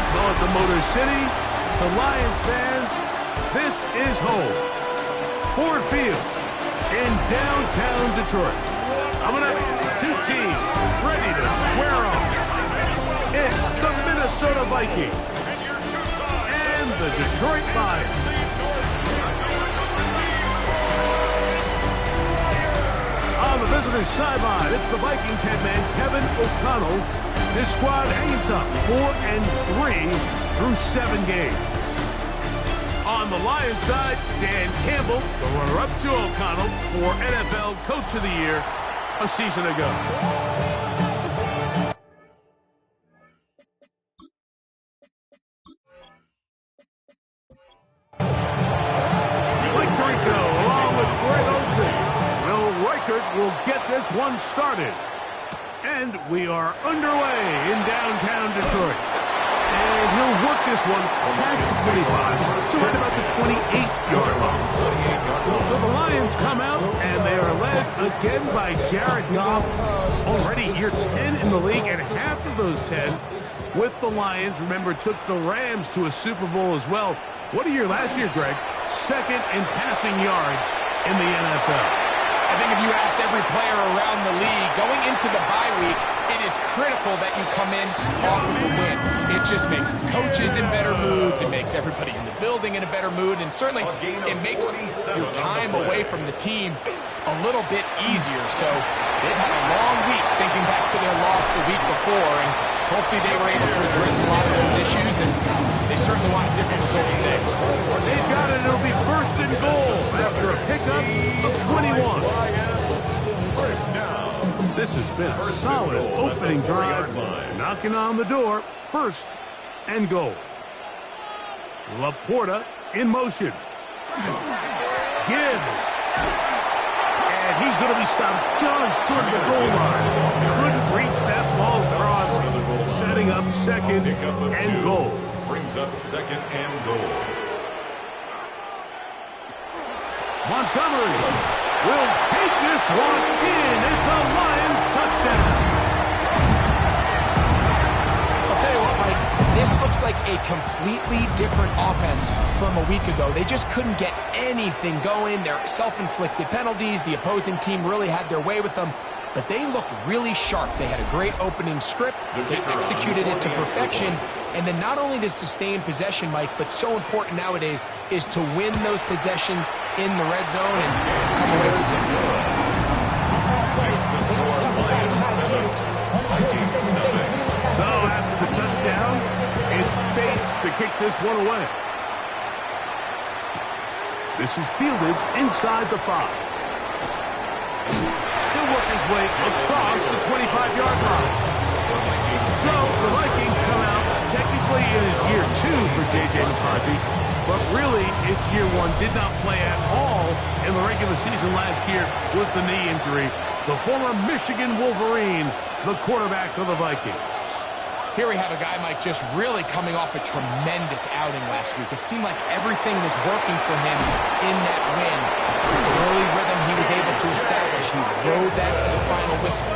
Call it the Motor City. To Lions fans, this is home. Ford Field in downtown Detroit. Coming up, two teams ready to square off. It's the Minnesota Vikings and the Detroit Lions. On the visitor's sideline, it's the Vikings head man Kevin O'Connell. His squad hanging tough, 4-3 through 7 games. On the Lions side, Dan Campbell, the runner-up to O'Connell for NFL Coach of the Year a season ago. Mike Tirico along with Greg Olsen. Will Reichert will get this one started. And we are underway in downtown Detroit. And he'll work this one past the 25 to right about the 28-yard line. So the Lions come out, and they are led again by Jared Goff. Already year 10 in the league, and half of those 10 with the Lions. Remember, took the Rams to a Super Bowl as well. What a year last year, Greg. Second in passing yards in the NFL. I think if you asked every player around the league, going into the bye week, it is critical that you come in off of a win. It just makes coaches in better moods. It makes everybody in the building in a better mood. And certainly, it makes your time away from the team a little bit easier. So they've had a long week thinking back to their loss the week before. And hopefully they were able to address a lot of those issues. And they certainly want a different result today. They've got it. It'll be first and goal after a pickup of 21. This has been a solid opening drive. Knocking on the door. First and goal. Laporta in motion. Gibbs. And he's going to be stopped just short of the goal line. Couldn't reach that ball across. Setting up second and goal. Brings up second and goal. Montgomery will take this one in. It's a Lions touchdown. I'll tell you what, Mike, this looks like a completely different offense from a week ago. They just couldn't get anything going. Their self-inflicted penalties, the opposing team really had their way with them. But they looked really sharp. They had a great opening script. They executed it to perfection. And then not only to sustain possession, Mike, but so important nowadays is to win those possessions in the red zone and come away with 6. So after the touchdown, it's Bates to kick this one away. This is fielded inside the 5. He'll work his way across the 25-yard line. So the Vikings come out technically in his year 2 for J.J. McCarthy, but really it's year 1. Did not play at all in the regular season last year with the knee injury. The former Michigan Wolverine, the quarterback of the Vikings. Here we have a guy, Mike, just really coming off a tremendous outing last week. It seemed like everything was working for him in that win. The early rhythm he was able to establish, he rode that to the final whistle.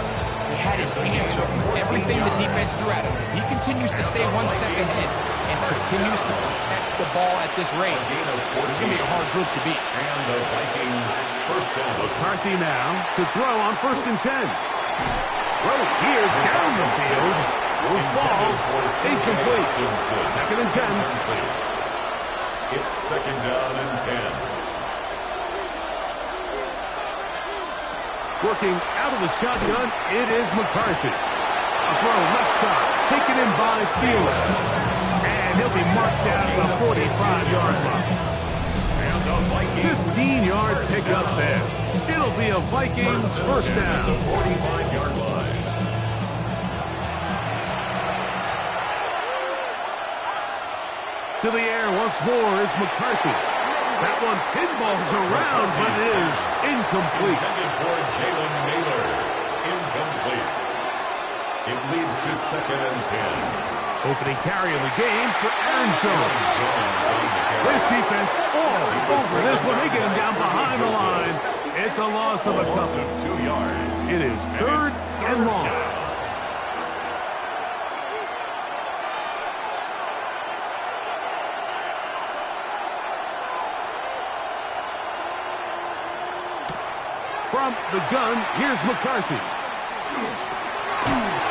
He had his answer. Everything the defense threw at him. He continues to stay one step ahead and continues to protect the ball at this rate. It's going to be a hard group to beat. And the Vikings first down. McCarthy now to throw on first and 10. Throw here down the field. Will fall. Incomplete. Second and 10. It's second down and 10. Working out of the shotgun, it is McCarthy. A throw left side, taken in by Fielder. And he'll be marked down at the 45-yard line. And the Vikings 15-yard pickup there. It'll be a Vikings first down. 45-yard line. To the air once more is McCarthy. That one pinballs around, but it is incomplete. Intended for Jalen Naylor. Incomplete. It leads to 2nd and 10. Opening carry of the game for Aaron Jones. This defense all over this when they get him down behind the line. It's a loss of a couple. 2 yards. It is 3rd and long. From the gun, here's McCarthy.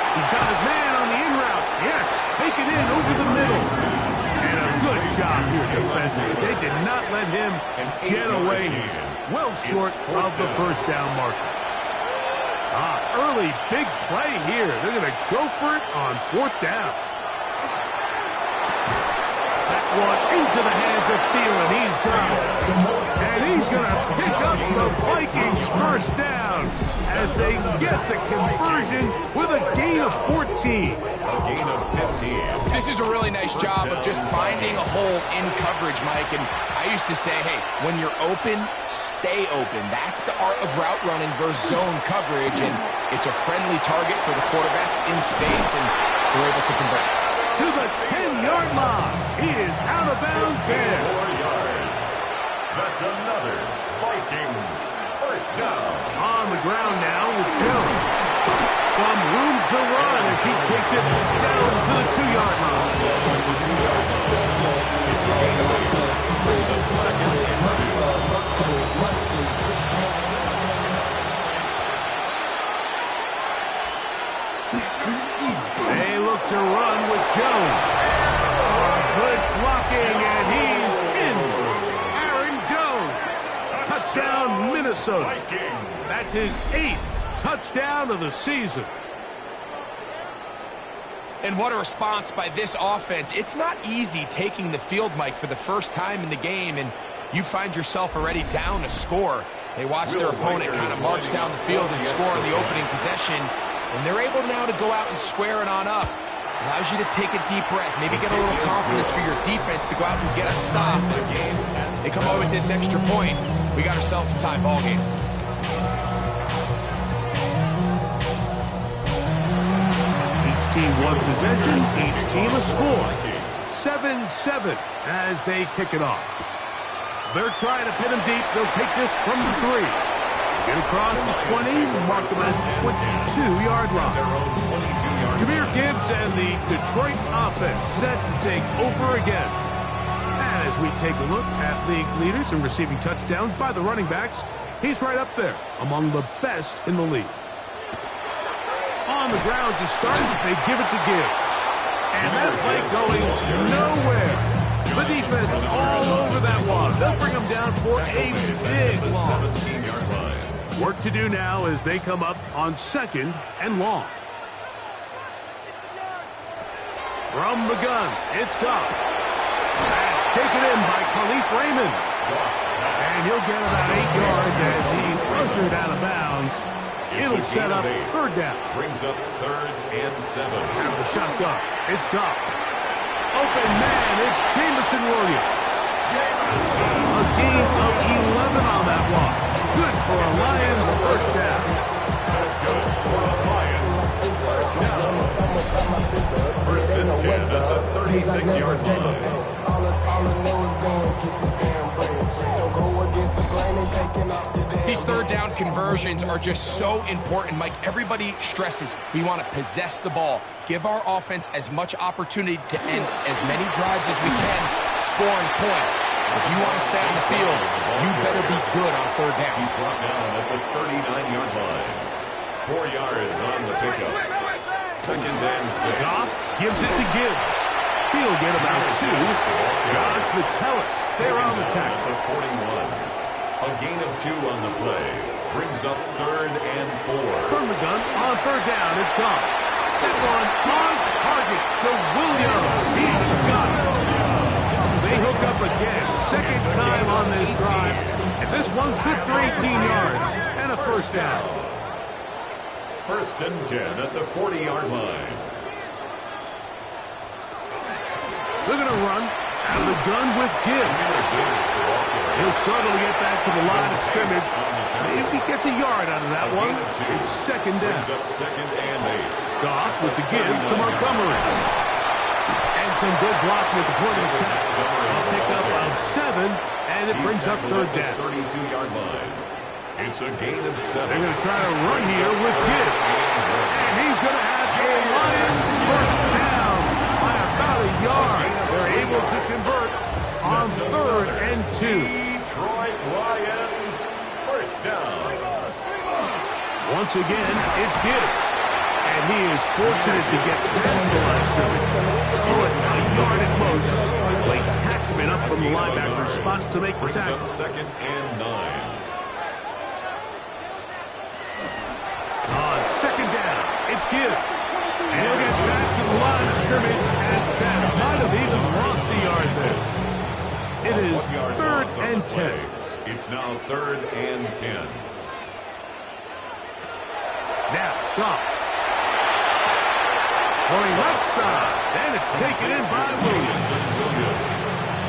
He's got his man on the in route. Yes, take it in over the middle. And a good job here defensively. They did not let him get away. He's well short of the first down marker. Early big play here. They're going to go for it on 4th down. That one into the hands of Thielen. He's got it. And he's going to pick up the Vikings first down as they get the conversion with a gain of 14. A gain of 15. This is a really nice job of just finding a hole in coverage, Mike. And I used to say, hey, when you're open, stay open. That's the art of route running versus zone coverage. And it's a friendly target for the quarterback in space, and they're able to convert. To the 10-yard line. He is out of bounds there. 4 yards. That's another Vikings first down. On the ground now with Jones. Some room to run as he takes it down to the 2-yard line. It's a gain of 8. Brings up 2nd and 2. They look to run with Jones. Good blocking, and he's in. Aaron Jones. Touchdown, Minnesota. Vikings. That's his 8th touchdown of the season. And what a response by this offense. It's not easy taking the field, Mike, for the first time in the game, and you find yourself already down a score. They watch their opponent kind of march down the field and score on the opening possession, and they're able now to go out and square it on up. Allows you to take a deep breath, maybe get a little confidence for your defense to go out and get a stop. They come away with this extra point. We got ourselves a tie ball game. Each team one possession, each team a score. 7-7 as they kick it off. They're trying to pin him deep. They'll take this from the 3. Get across the 20, mark them as 22-yard line. Jahmyr Gibbs and the Detroit offense set to take over again. As we take a look at league leaders in receiving touchdowns by the running backs, he's right up there among the best in the league. On the ground to start, they give it to Gibbs. And that play going nowhere. The defense all over that one. They'll bring him down for a big loss. Work to do now as they come up on 2nd and long. From the gun, it's Goff. That's taken in by Khalif Raymond. And he'll get about 8 yards as he's ushered out of bounds. It'll set up 3rd down. Brings up 3rd and 7. Out of the shotgun, it's Goff. Open man, it's Jameson Williams. A gain of 11 on that one. Good for a Lions first down. That's good for the Lions first down. 1st and 10 at the 36-yard line. These 3rd down conversions are just so important, Mike. Everybody stresses we want to possess the ball, give our offense as much opportunity to end as many drives as we can, scoring points. If you want to stay on the field, you better be good on 3rd down. He's brought down at the 39-yard line. 4 yards on the pickup. 2nd and 6. Goff gives it to Gibbs. He'll get about 2. Josh Metellus, they're on the tackle. 41. A gain of 2 on the play. Brings up 3rd and 4. From the gun, on 3rd down, it's Goff. That one on target to Williams. He's got it. They hook up again. Second time on this drive. And this one's good for 18 yards and a first down. First and 10 at the 40-yard line. They're going to run out of the gun with Gibbs. He'll struggle to get back to the line of scrimmage. Maybe he gets a yard out of that one. It's second down. Up second and 8. Goff with the give to Montgomery. And some good blocking at the point of attack. A pickup of 7, and it brings up third down. 32-yard line. It's a gain of 7. They're going to try to run here with Gibbs. And he's going to have a Lions first down by about a yard. They're able to convert on third and 2. Detroit Lions first down. Once again, it's Gibbs. And he is fortunate to get past the line of scrimmage. A yard at most. Late tackman up from the linebacker's spot to make the tackle. Second and 9. On second down, it's Gibbs. And he'll get back to the line of scrimmage, and that might have even lost a yard there. It is third and 10. It's now third and 10. Now, Goff. Going left side, and it's taken in by Williams.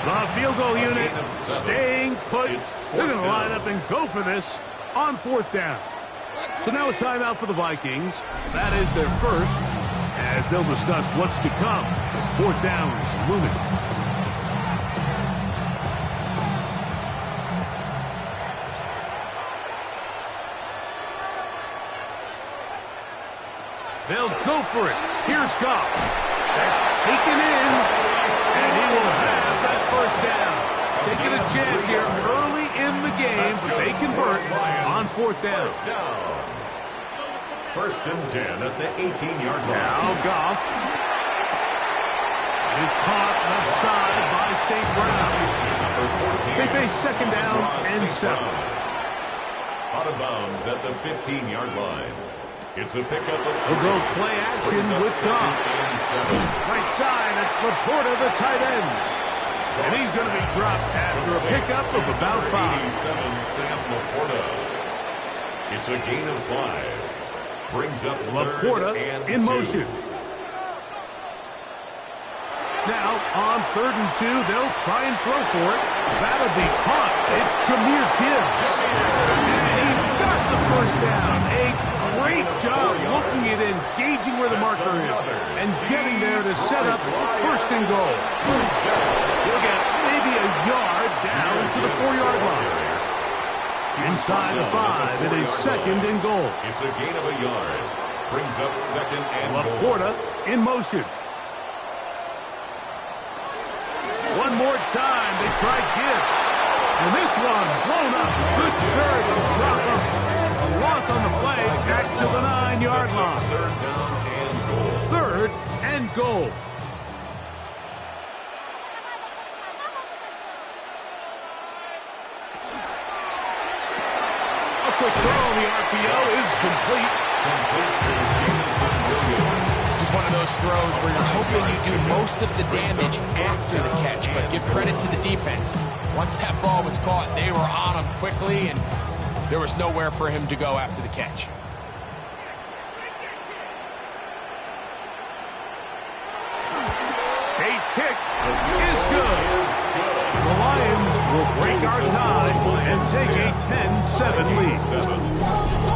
The field goal unit staying put. They're going to line up and go for this on fourth down. So now a timeout for the Vikings. That is their first, as they'll discuss what's to come as fourth down is looming. They'll go for it. Here's Goff. That's taken in, and he will have that first down. Taking a chance here early in the game, but they convert on fourth down. First and 10 at the 18-yard line. Now Goff is caught left side by St. Brown. They face second down and 7. Out of bounds at the 15-yard line. It's a pickup of He'll go play action with Goff. Right side, it's Laporta, the tight end. And he's going to be dropped after a pickup of about 5. Sam Laporta. It's a gain of 5. Brings up Laporta in motion. Now, on third and 2, they'll try and throw for it. That'll be caught. It's Jahmyr Gibbs. And he's got the first down. A great job looking at engaging where the marker is and getting there to set up first and goal. He'll get maybe a yard down to the 4-yard line. Inside the 5, it is second and goal. It's a gain of a yard. Brings up second and Laporta in motion. One more time, they try Gibbs. And this one blown up. Good serve and drop up. A loss on the play, back to the 9-yard line. Third down and goal. Third and goal. A quick throw on the RPO is complete. This is one of those throws where you're hoping you do most of the damage after the catch, but give credit to the defense. Once that ball was caught, they were on him quickly, and there was nowhere for him to go after the catch. Bates' kick is good. The Lions will break our tie and take a 10-7 lead.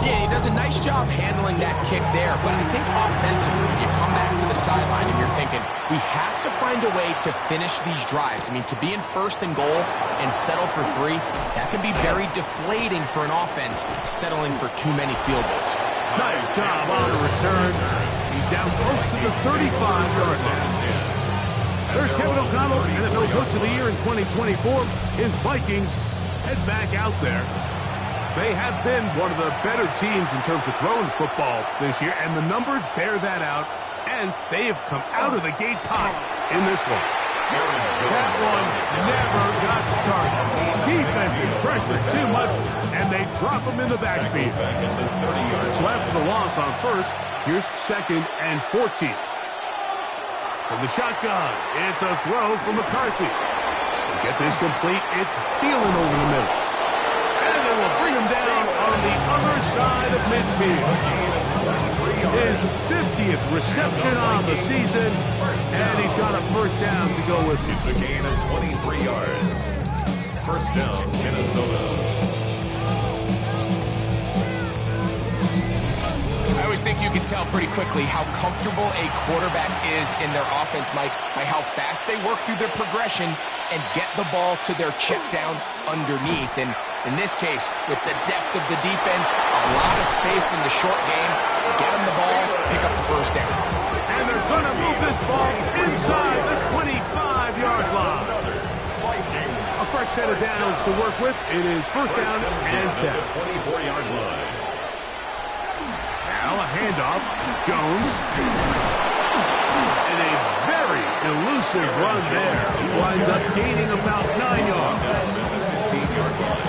Yeah, he does a nice job handling that kick there, but I think offensively, when you come back to the sideline and you're thinking, we have to find a way to finish these drives. I mean, to be in first and goal and settle for 3, that can be very deflating for an offense settling for too many field goals. Nice job on the return. He's down close to the 35-yard line. There's Kevin O'Connell, NFL Coach of the Year in 2024. His Vikings head back out there. They have been one of the better teams in terms of throwing football this year, and the numbers bear that out, and they have come out of the gates hot in this one. That one never got started. Defensive pressure too much, and they drop him in the backfield. So after the loss on first, here's second and 14. From the shotgun, it's a throw from McCarthy. Get this complete. It's Thielen over the middle. And they will bring him down on the other side of midfield. His 50th reception on the season, and he's got a first down to go with it. It's a gain of 23 yards. First down, Minnesota. I always think you can tell pretty quickly how comfortable a quarterback is in their offense, Mike, by how fast they work through their progression and get the ball to their check down underneath. And in this case, with the depth of the defense, a lot of space in the short game, get them the ball, pick up the first down. And they're going to move this ball inside the 25-yard line. A fresh set of downs to work with. It is first down and 10. 24-yard line. Now a handoff to Jones. And a very elusive run there. He winds up gaining about 9 yards.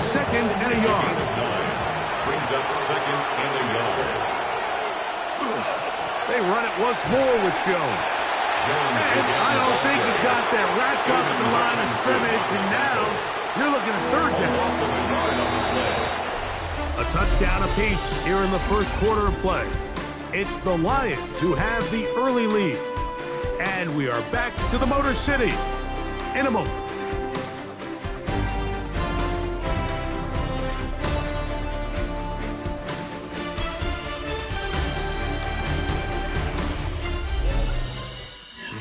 Second and a yard. Brings up second and a yard. They run it once more with Jones. And I don't think he got that wrapped up in the line of scrimmage, and now you're looking at third down. A touchdown apiece here in the first quarter of play. It's the Lions who have the early lead. And we are back to the Motor City in a moment.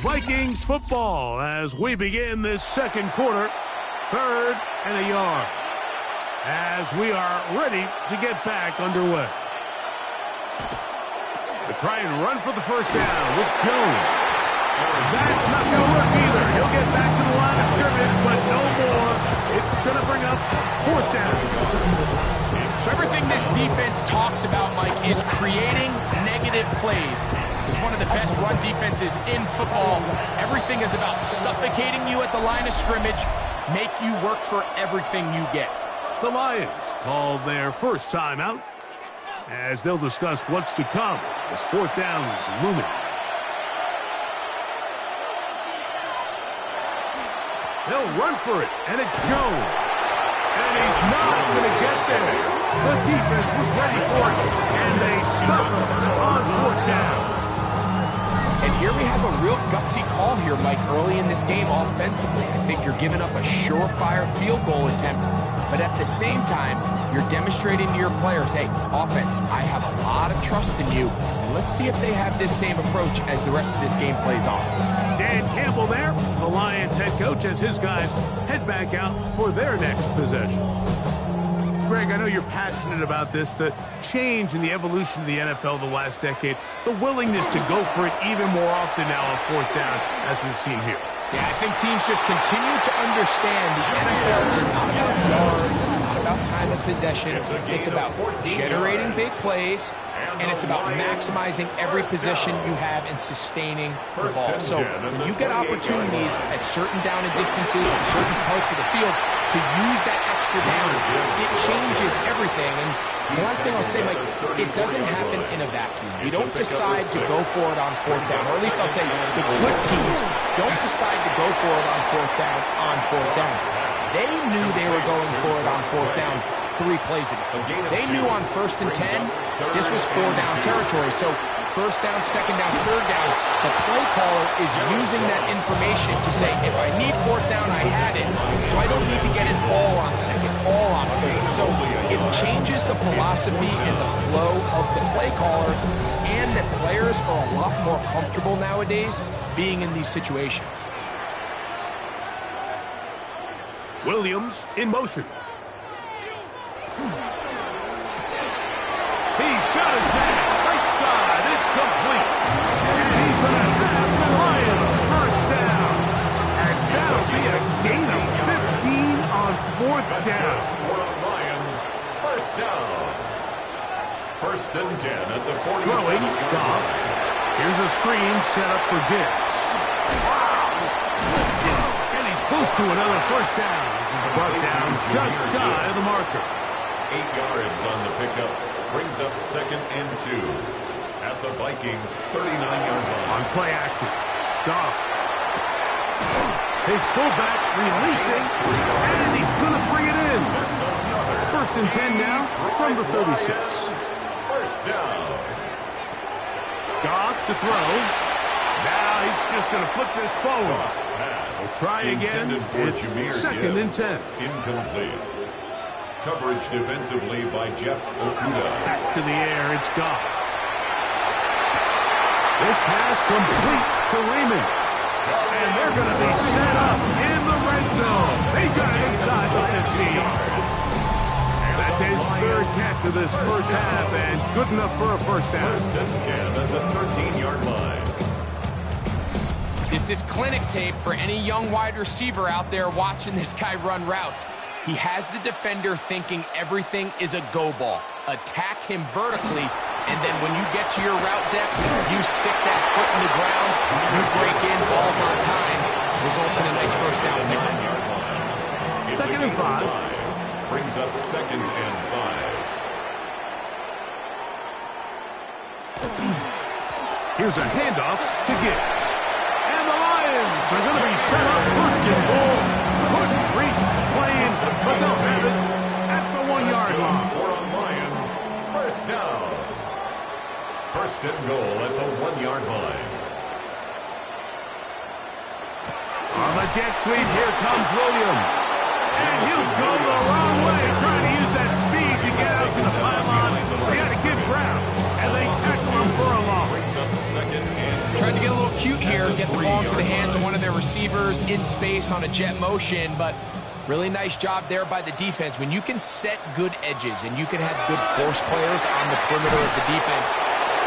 Vikings football as we begin this second quarter. Third and a yard. As we are ready to get back underway. They try and run for the first down with Jones. That's not going to work either. He'll get back to the line of scrimmage, but no more. It's going to bring up fourth down. So everything this defense talks about, Mike, is creating negative plays. It's one of the best run defenses in football. Everything is about suffocating you at the line of scrimmage, make you work for everything you get. The Lions called their first timeout as they'll discuss what's to come as fourth down is looming. They'll run for it, and it's Jones. And he's not going to get there. The defense was ready for it, and they stop him on fourth down. And here we have a real gutsy call here, Mike, early in this game offensively. I think you're giving up a surefire field goal attempt, but at the same time, you're demonstrating to your players, hey, offense, I have a lot of trust in you, and let's see if they have this same approach as the rest of this game plays on. Dan Campbell there, the Lions head coach, as his guys head back out for their next possession. Greg, I know you're passionate about this, the change in the evolution of the NFL the last decade, the willingness to go for it even more often now on fourth down, as we've seen here. Yeah, I think teams just continue to understand the NFL is not about yards, it's not about time of possession, it's about generating big plays, and it's about maximizing every possession you have and sustaining the ball. So when you get opportunities at certain down and distances at certain parts of the field to use that extra down, it changes everything. And the last thing I'll say, Mike, it doesn't happen in a vacuum. You don't decide to go for it on fourth down, or at least I'll say the good teams don't decide to go for it on fourth down. They knew they were going for it on fourth down 3 plays ago. They knew on 1st and 10, this was 4-down territory. So first down, second down, third down, the play caller is using that information to say, if I need fourth down, I had it. So I don't need to get it all on second, all on third. So it changes the philosophy and the flow of the play caller, and that players are a lot more comfortable nowadays being in these situations. Williams in motion. He's got his man right side. It's complete. And he's going to have the Lions first down. As that'll be a gain of 15 on fourth down. Lions, first down. First and 10 at the 40. Throwing, Goff. Here's a screen set up for Gibbs. And he's close to another first down. This is brought down just shy of the marker. 8 yards on the pickup. Brings up second and 2 at the Vikings 39-yard line. On play action, Goff. His fullback releasing, and he's going to bring it in. First and 10 now from the 36. First down. Goff to throw. Now he's just going to flip this forward. We'll try again. It's second and 10. Incomplete. Coverage defensively by Jeff Okuda. Back to the air, it's Goff. This pass complete to Raymond. And they're going to be set up in the red zone. They got it inside the 15. That's his third catch of this first half, and good enough for a first down. First and 10 at the 13-yard line. This is clinic tape for any young wide receiver out there watching this guy run routes. He has the defender thinking everything is a go ball. Attack him vertically, and then when you get to your route depth, you stick that foot in the ground, you break in, balls on time, results in a nice first down pick. Second and 5. Brings up second and 5. Here's a handoff to Gibbs. And the Lions are going to be set up first and goal. Couldn't reach the plains, but they'll have it at the 1-yard line. For a Lions, first down. First and goal at the 1-yard line. On the jet sweep, here comes William. And he'll go the wrong way, trying to use that speed to get out to the pylon. They got to give ground, and they tackle him for a loss. Tried to get a little cute here, get the ball into the hands of one of their receivers in space on a jet motion, but really nice job there by the defense. When you can set good edges and you can have good force players on the perimeter of the defense,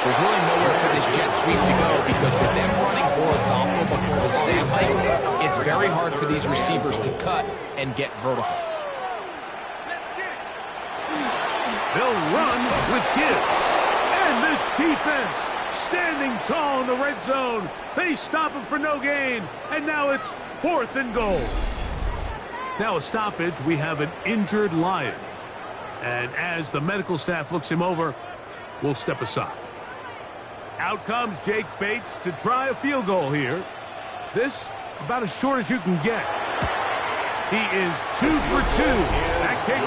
there's really nowhere for this jet sweep to go, because with them running horizontal before the snap hike, it's very hard for these receivers to cut and get vertical. They'll run with Gibbs. And this defense standing tall in the red zone. They stop him for no gain. And now it's fourth and goal. Now a stoppage, we have an injured Lion. And as the medical staff looks him over, we'll step aside. Out comes Jake Bates to try a field goal here. This about as short as you can get. He is 2 for 2. That kick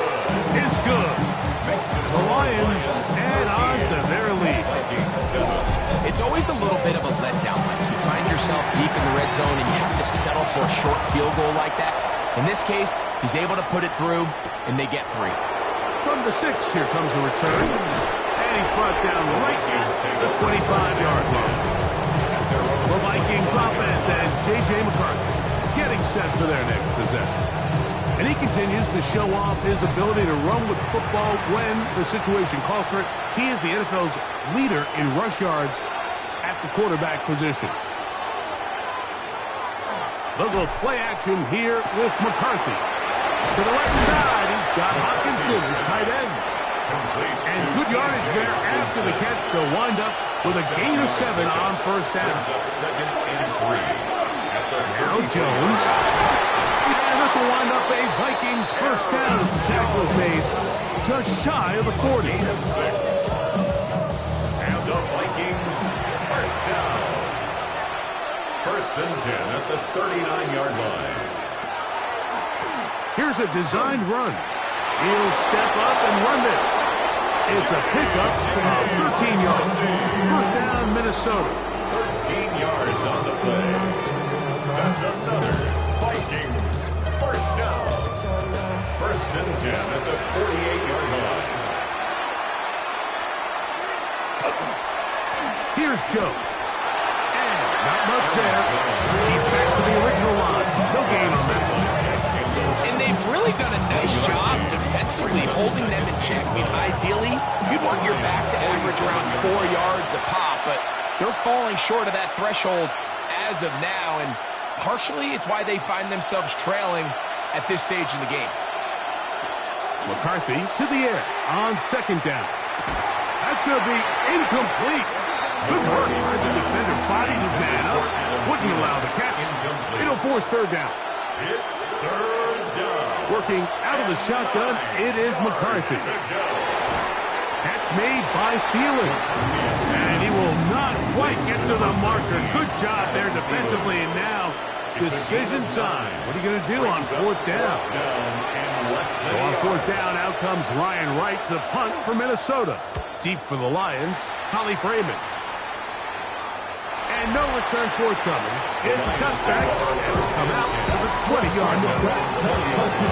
is good. The Lions add on to their lead. It's always a little bit of a letdown. Like you find yourself deep in the red zone and you have to settle for a short field goal like that. In this case, he's able to put it through, and they get 3. From the 6, here comes a return. And he's brought down right at the 25-yard line. The Vikings offense and J.J. McCarthy getting set for their next possession. And he continues to show off his ability to run with football when the situation calls for it. He is the NFL's leader in rush yards at the quarterback position. They'll go play action here with McCarthy. To the right side, he's got Hopkinson, his tight end. And good yardage there after the catch to wind up with a gain of 7 on first down. Second and 3. Now Jones. And this will wind up a Vikings first down as the tackle is made just shy of the 40. And the Vikings first down. First and 10 at the 39-yard line. Here's a designed run. He'll step up and run this. It's a pickup of 13 yards. First down, Minnesota. 13 yards on the play. That's another Vikings first down. First and 10 at the 48-yard line. Here's Jones. And not much there. He's back to the original line. No gain on that one. And they've really done a nice job defensively holding them in check. I mean, ideally, you'd want your back to average around 4 yards a pop, but they're falling short of that threshold as of now, and partially it's why they find themselves trailing at this stage in the game. McCarthy to the air on second down. That's going to be incomplete. Good work by the defender. Bodied his man up. Wouldn't allow the catch. It'll force third down. It's third down. Working out of the shotgun, it is McCarthy. Catch made by Thielen. And he will not quite get to the marker. Good job there defensively. And now decision time. What are you going to do on fourth down? So on fourth down, out comes Ryan Wright to punt for Minnesota. Deep for the Lions, Holly Freeman. And no return forthcoming. It's a touchback. And it's come out to the 20-yard line.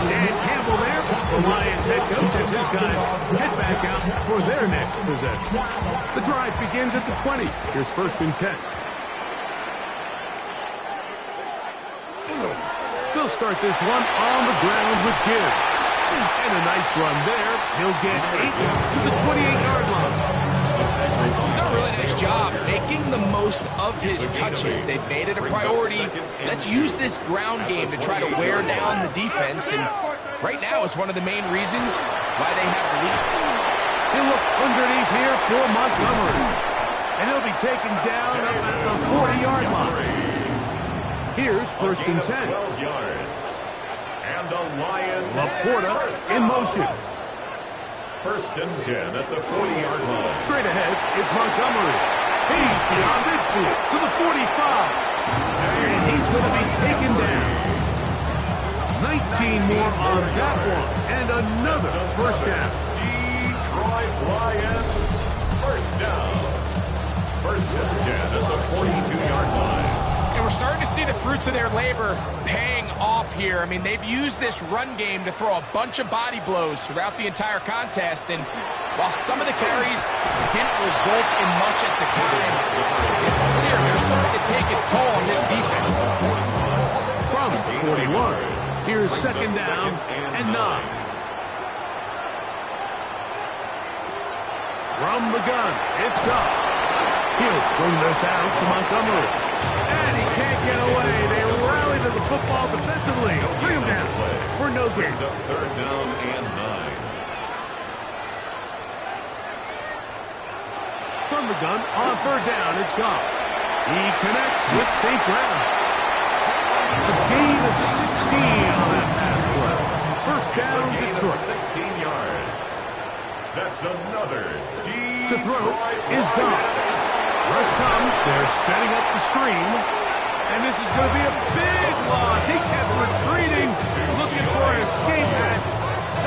Dan Campbell there. The Lions head coach as his guys head back out for their next possession. The drive begins at the 20. Here's first and 10. They'll start this one on the ground with Gibbs. And a nice run there. He'll get 8 to the 28-yard line. He's done a really nice job making the most of his touches. They've made it a priority. Let's use this ground game to try to wear down the defense. And right now is one of the main reasons why they have the lead. He'll look underneath here for Montgomery. And he'll be taken down up at the 40-yard line. Here's first and 10. And the Lions. Laporta in motion. First and 10 at the 40-yard line. Straight ahead, it's Montgomery. He's beyond midfield to the 45. And he's going to be taken down. 19 more on that one. And another first down. Detroit Lions. First down. First and 10 at the 42-yard line. And we're starting to see the fruits of their labor paying off here. I mean, they've used this run game to throw a bunch of body blows throughout the entire contest. And while some of the carries didn't result in much at the time, it's clear they're starting to take its toll on this defense. From the 41, here's second down and 9. From the gun, it's Goff. He'll swing this out to Montgomery. And he can't get away. They rally to the football defensively. Bring him down for no gain. Third down and 9. From the gun, on third down, it's Goff. He connects with St. Brown. A gain of 16 on that pass play. First down, Detroit. 16 yards. That's another To throw is Goff. Rush comes. They're setting up the screen. And this is going to be a big loss. He kept retreating, looking for an escape hatch.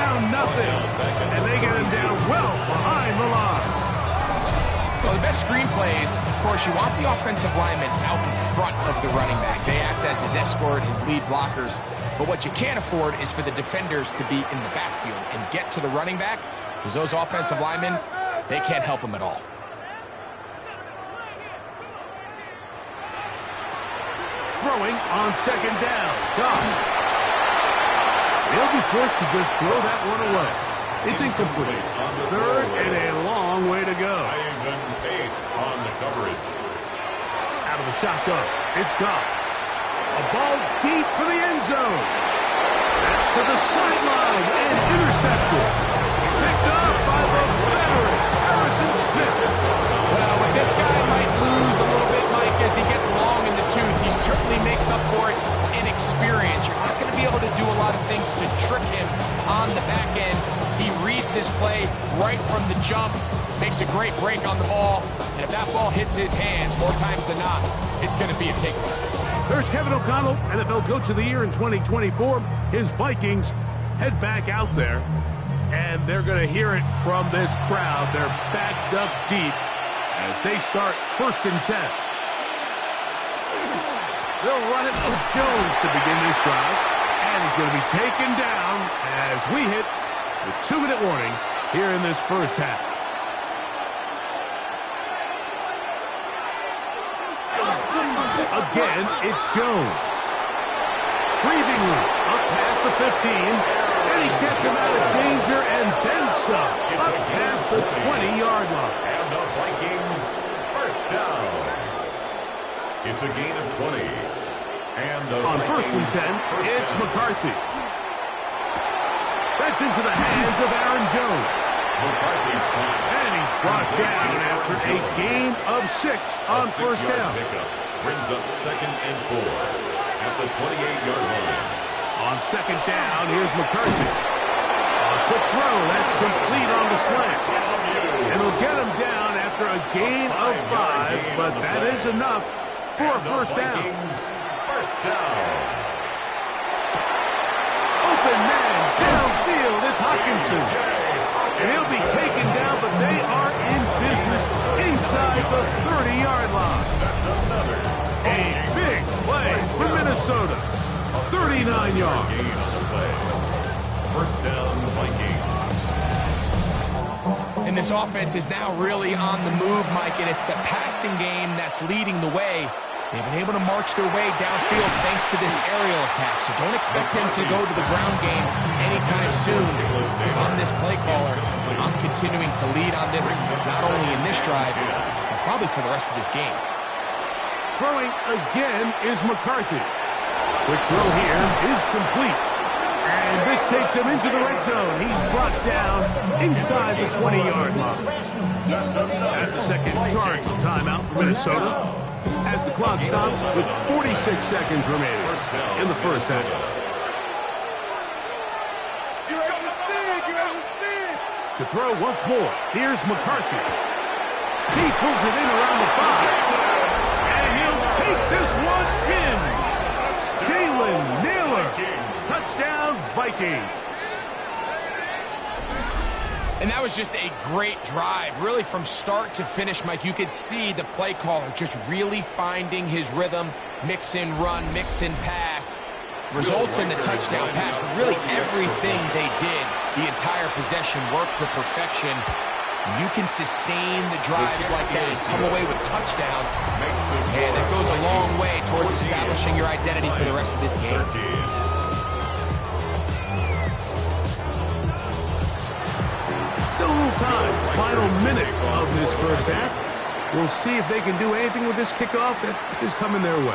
Found nothing. And they get him down well behind the line. Well, the best screen plays, of course, you want the offensive lineman out in front of the running back. They act as his escort, his lead blockers. But what you can't afford is for the defenders to be in the backfield and get to the running back, because those offensive linemen, they can't help him at all. Throwing on second down. Goff. He'll be forced to just throw that one away. It's incomplete. Third and a long way to go. Even pace on the coverage. Out of the shotgun. It's Goff. A ball deep for the end zone. That's to the sideline and intercepted. Picked up by the veteran, Harrison Smith. Well, this guy might lose a little bit, Mike, as he gets long in the tooth. He certainly makes up for it in experience. You're not going to be able to do a lot of things to trick him on the back end. He reads this play right from the jump, makes a great break on the ball, and if that ball hits his hands more times than not, it's going to be a takeaway. There's Kevin O'Connell, NFL Coach of the Year in 2024. His Vikings head back out there, and they're going to hear it from this crowd. They're backed up deep as they start first and 10. They'll run it with Jones to begin this drive, and he's going to be taken down as we hit the 2-minute warning here in this first half. Again, it's Jones. Breathing room up past the 15, and he gets him out of danger and then some up past the 20-yard line. And the Vikings first down. It's a gain of 20. And on first and 10, it's McCarthy. That's into the hands of Aaron Jones. McCarthy's pass. And he's brought down after a gain of 6 on first down. Pickup brings up second and 4 at the 28-yard line. On second down, here's McCarthy. A quick throw, that's complete on the slant. And he'll get him down after a gain of 5, but that is enough for a first down. first down. Open man downfield. It's Hawkinson. And he'll be taken down, but they are in business inside the 30-yard line. That's another A big play for Minnesota. 39 yards. gain on the play. First down, Vikings. And this offense is now really on the move, Mike, and it's the passing game that's leading the way. They've been able to march their way downfield thanks to this aerial attack, so don't expect them to go to the ground game anytime soon. I'm this play caller. I'm continuing to lead on this, not only in this drive, but probably for the rest of this game. Throwing again is McCarthy. Quick throw here is complete. And this takes him into the red zone. He's brought down inside the 20-yard line. That's the second charge timeout for Minnesota as the clock stops with 46 seconds remaining in the first half. To throw once more, here's McCarthy. He pulls it in around the 5. And he'll take this one in. Jalen Naylor. Touchdown, Vikings. And that was just a great drive, really from start to finish, Mike. You could see the play caller just really finding his rhythm, mix in run, mix in pass. Results in the touchdown pass, but really everything they did, the entire possession worked to perfection. You can sustain the drives like that and come away with touchdowns, and that goes a long way towards establishing your identity for the rest of this game. Still a little time. Final minute of this first half. We'll see if they can do anything with this kickoff that is coming their way.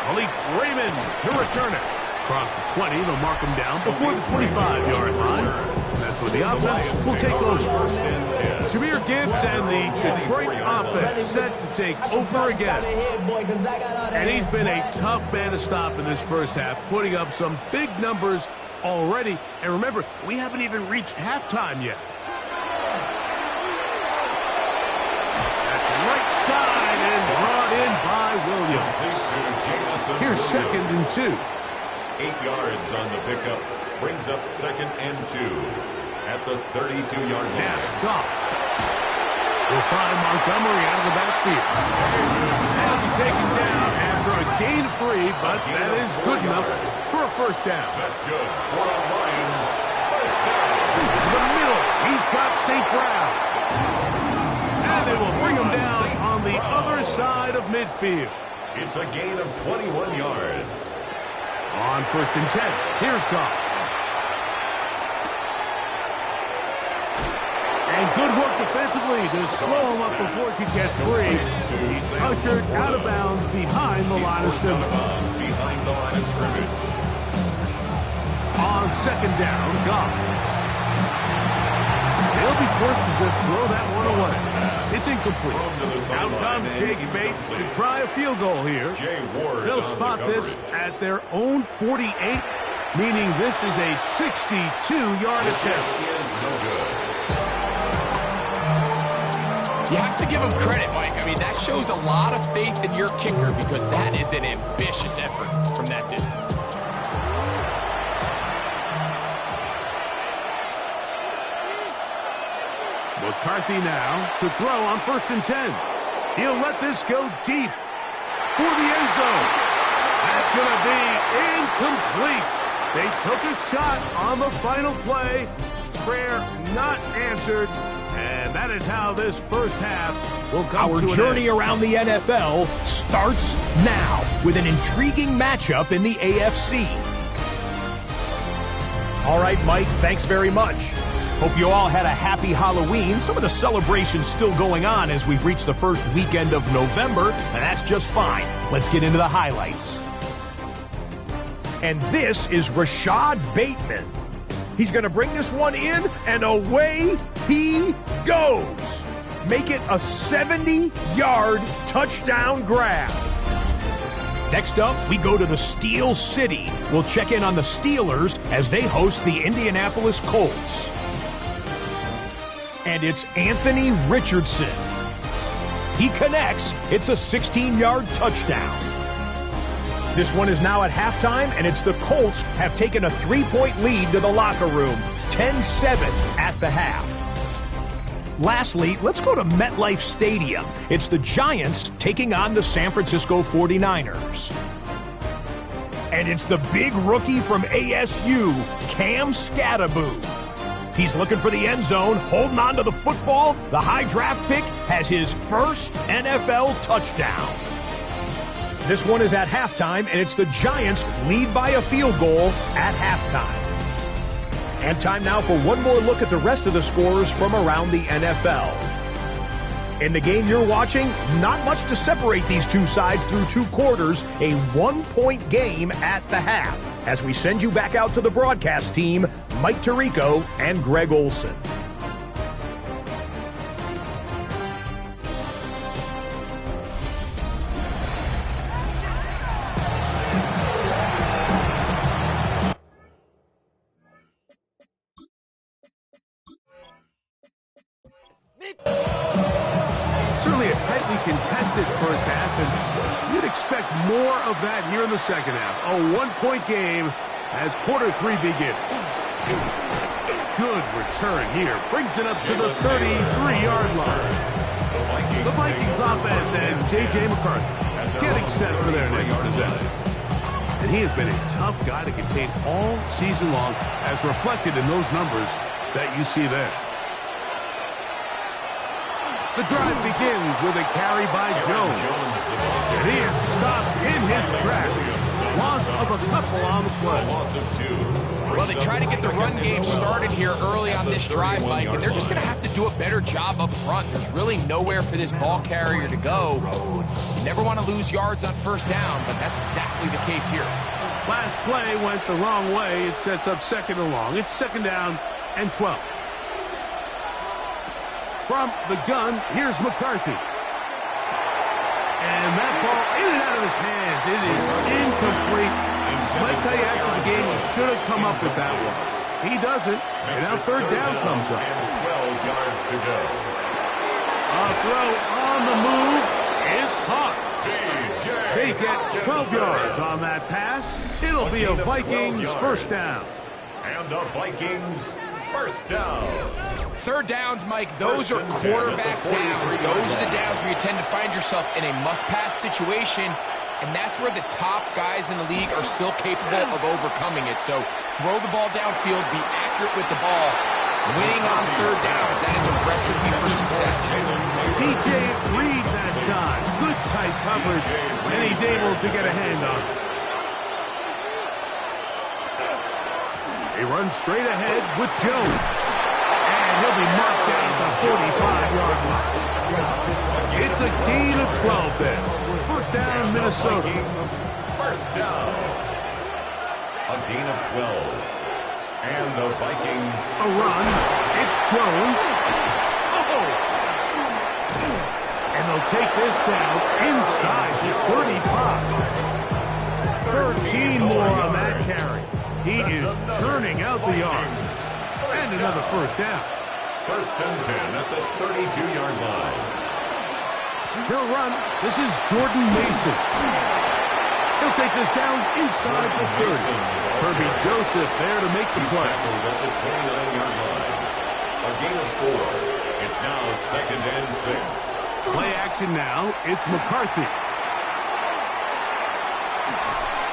Khalif Raymond to return it. Across the 20, they'll mark him down before the 25-yard line. That's where the offense will take over. Jahmyr Gibbs and the Detroit offense set to take over again. And he's been a tough man to stop in this first half, putting up some big numbers already. And remember, we haven't even reached halftime yet. That's right side and brought in by Williams. Here's 2nd and 2. 8 yards on the pickup. Brings up 2nd and 2 at the 32-yard line. Now, Goff will find Montgomery out of the backfield. That'll be taken down after a gain of 3, but that is good enough for a first down. That's good. For the Lions, first down. In the middle, he's got St. Brown. And they will bring him down on the other side of midfield. It's a gain of 21 yards. On 1st and 10, here's Goff. And good work defensively to slow him up before he could get free. He's ushered out of bounds behind the line of scrimmage. On 2nd down, Goff. They'll be forced to just throw that one away. It's incomplete. Out comes Jake Bates to try a field goal here. They'll spot this at their own 48, meaning this is a 62-yard attempt. You have to give him credit, Mike. I mean, that shows a lot of faith in your kicker because that is an ambitious effort from that distance. McCarthy now to throw on 1st and 10. He'll let this go deep for the end zone. That's going to be incomplete. They took a shot on the final play. Prayer not answered. And that is how this first half will come to an end. Our journey around the NFL starts now with an intriguing matchup in the AFC. All right, Mike, thanks very much. Hope you all had a happy Halloween. Some of the celebrations still going on as we've reached the first weekend of November, and that's just fine. Let's get into the highlights. And this is Rashad Bateman. He's going to bring this one in, and away he goes. Make it a 70-yard touchdown grab. Next up, we go to the Steel City. We'll check in on the Steelers as they host the Indianapolis Colts. And it's Anthony Richardson. He connects. It's a 16-yard touchdown. This one is now at halftime, and it's the Colts have taken a 3-point lead to the locker room, 10-7 at the half. Lastly, let's go to MetLife Stadium. It's the Giants taking on the San Francisco 49ers. And it's the big rookie from ASU, Cam Scattaboo. He's looking for the end zone, holding on to the football. The high draft pick has his first NFL touchdown. This one is at halftime, and it's the Giants lead by a field goal at halftime. And time now for one more look at the rest of the scores from around the NFL. In the game you're watching, not much to separate these two sides through 2 quarters, a 1-point game at the half. As we send you back out to the broadcast team, Mike Tirico and Greg Olson. Certainly a tightly contested first half, and you'd expect more of that here in the second half. A 1-point game as quarter 3 begins. Good return here. Brings it up to the 33-yard line. The Vikings offense and J.J. McCarthy getting set for their next possession. And he has been a tough guy to contain all season long, as reflected in those numbers that you see there. The drive begins with a carry by Jones. And he is stopped in his tracks. Loss of a couple on the play. Well, they try to get the run game started here early on this drive, Mike, and they're just going to have to do a better job up front. There's really nowhere for this ball carrier to go. You never want to lose yards on first down, but that's exactly the case here. Last play went the wrong way. It sets up second and long. It's second down and 12. From the gun, here's McCarthy. And that ball in and out of his hands. It is incomplete. I might tell you after the game, he should have come up with that one. He doesn't, and now third down comes up. 12 yards to go. A throw on the move is caught. They get 12 yards on that pass. It'll be a Vikings first down. And the Vikings first down. Third downs, Mike, those are quarterback downs. Those are the downs where you tend to find yourself in a must-pass situation, and that's where the top guys in the league are still capable of overcoming it. So throw the ball downfield, be accurate with the ball. Winning on third downs, that is a recipe for success. DJ Reed that time. Good tight coverage, and he's able to get a hand on it. He runs straight ahead with Jones. And he'll be marked down at the 45-yard line. It's a gain of 12 then. First down, Minnesota. First down. A gain of 12. And the Vikings. A run. It's Jones. Oh! And they'll take this down inside the 35. 13 more on that carry. He is turning out the yards. And another first down. First and 10 at the 32-yard line. He'll run. This is Jordan Mason. He'll take this down inside the 30. Herbie Joseph there to make the play. At the 29-yard line. A gain of 4. It's now second and 6. Play action now. It's McCarthy.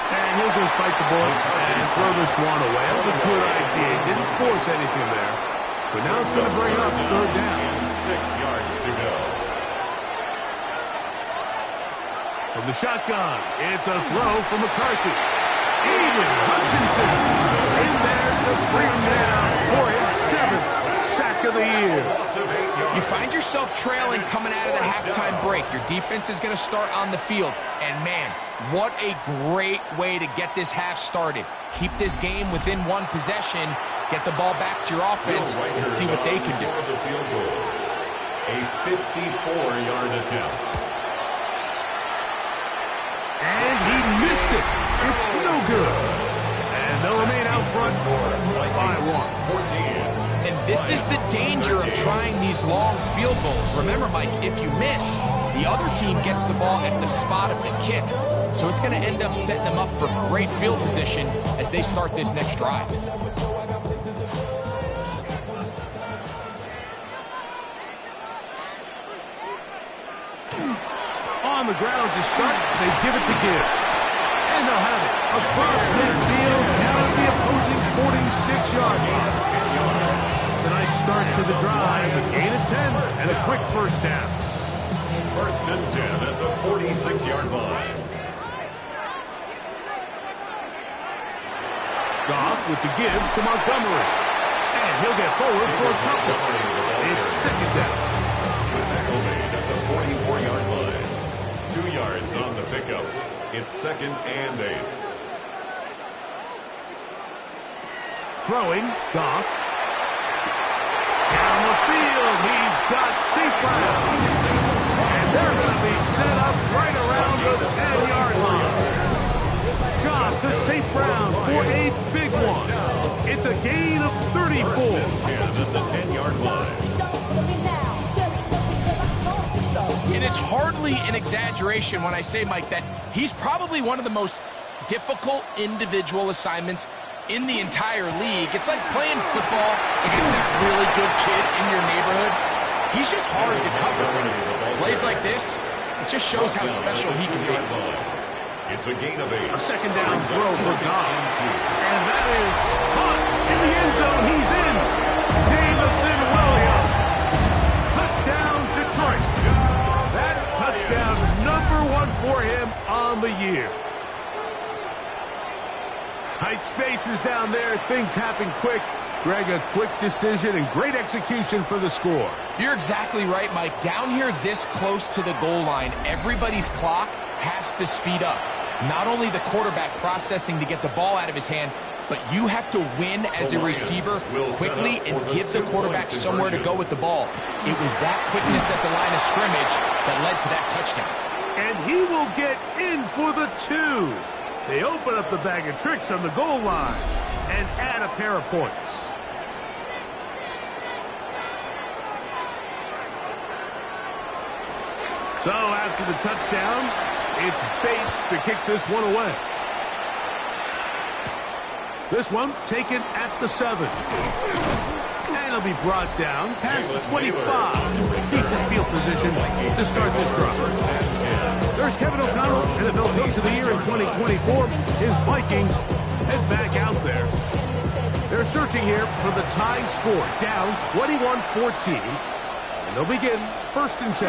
And he'll just bite the bullet and throw this one away. That was a good idea. Didn't force anything there. But now it's going to bring up third down. 6 yards to go. From the shotgun, it's a throw from McCarthy. Aiden Hutchinson in there to bring down for his 7th sack of the year. You find yourself trailing coming out of the halftime break. Your defense is going to start on the field. And, man, what a great way to get this half started. Keep this game within one possession, get the ball back to your offense, and see what they can do. A 54-yard attempt. And he missed it. It's no good. And they'll remain out front by 1. 14. And This is the danger of trying these long field goals. Remember, Mike, if you miss, the other team gets the ball at the spot of the kick. So it's going to end up setting them up for great field position as they start this next drive. On the ground to start, they give it to Gibbs. And they'll have it across midfield, down at the opposing 46-yard line. It's a nice start to the drive, a gain of 10, and a quick first down. First and 10 at the 46-yard line. Goff with the give to Montgomery. And he'll get forward for a couple. It's second down. Tackle made at the 44-yard line. 2 yards on the pickup. It's second and 8. Throwing, Goff. Down the field, he's got St. Brown. And they're going to be set up right around the 10-yard line. Goff to St. Brown for a big one. It's a gain of 34. 10 at the 10-yard line. And it's hardly an exaggeration when I say, Mike, that he's probably one of the most difficult individual assignments in the entire league. It's like playing football against that really good kid in your neighborhood. He's just hard to cover. Plays like this, it just shows how special he can be. It's a gain of 8. A second down throw for Goff. And that is caught in the end zone. He's in. Jamison Williams. Touchdown, Detroit. That touchdown, #1 for him on the year. Tight spaces down there. Things happen quick. Greg, a quick decision and great execution for the score. You're exactly right, Mike. Down here this close to the goal line, everybody's clock has to speed up. Not only the quarterback processing to get the ball out of his hand, but you have to win as a receiver quickly and give the quarterback somewhere to go with the ball. It was that quickness at the line of scrimmage that led to that touchdown. And he will get in for the 2. They open up the bag of tricks on the goal line and add a pair of points. So after the touchdown, it's Bates to kick this one away. This one taken at the 7. And he'll be brought down past the 25. Decent field position to start this drive. There's Kevin O'Connell, NFL Coach of the Year in 2024. His Vikings head back out there. They're searching here for the tying score, down 21-14. And they'll begin first and 10.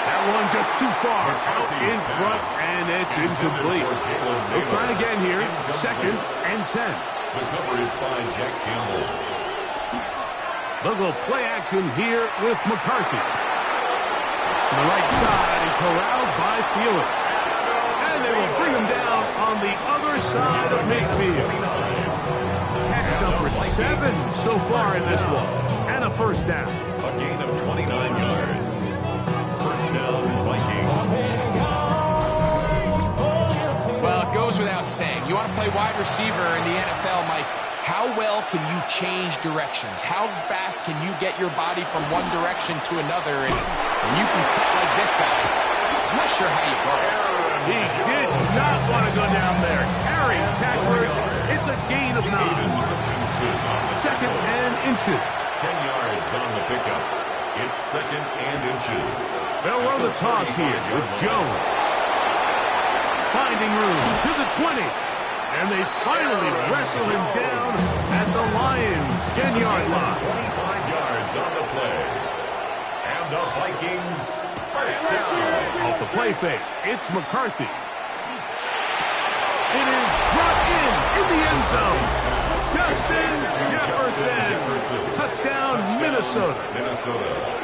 That one just too far out in front, and it's incomplete. They'll try again here, second and 10. The coverage by Jack Campbell. They'll go play action here with McCarthy. To the right side and corralled by Thielen. And they will bring him down on the other side of midfield. Catch number 7 so far in this one. And a first down. A gain of 29 yards. First down, Vikings. Well, it goes without saying. You want to play wide receiver in the NFL, Mike, how well can you change directions? How fast can you get your body from one direction to another? And you can cut like this guy. I'm not sure how you go. He did not want to go down there. Carrying tacklers. It's a gain of 9. Second and inches. 10 yards on the pickup. It's second and inches. They'll run the toss here with Jones. Finding room to the 20. And they finally wrestle him down at the Lions' 10-yard line. 25 yards on the play. And the Vikings first down. Off the play fake, it's McCarthy. It is brought in the end zone. Justin Jefferson. Touchdown, Minnesota. Minnesota.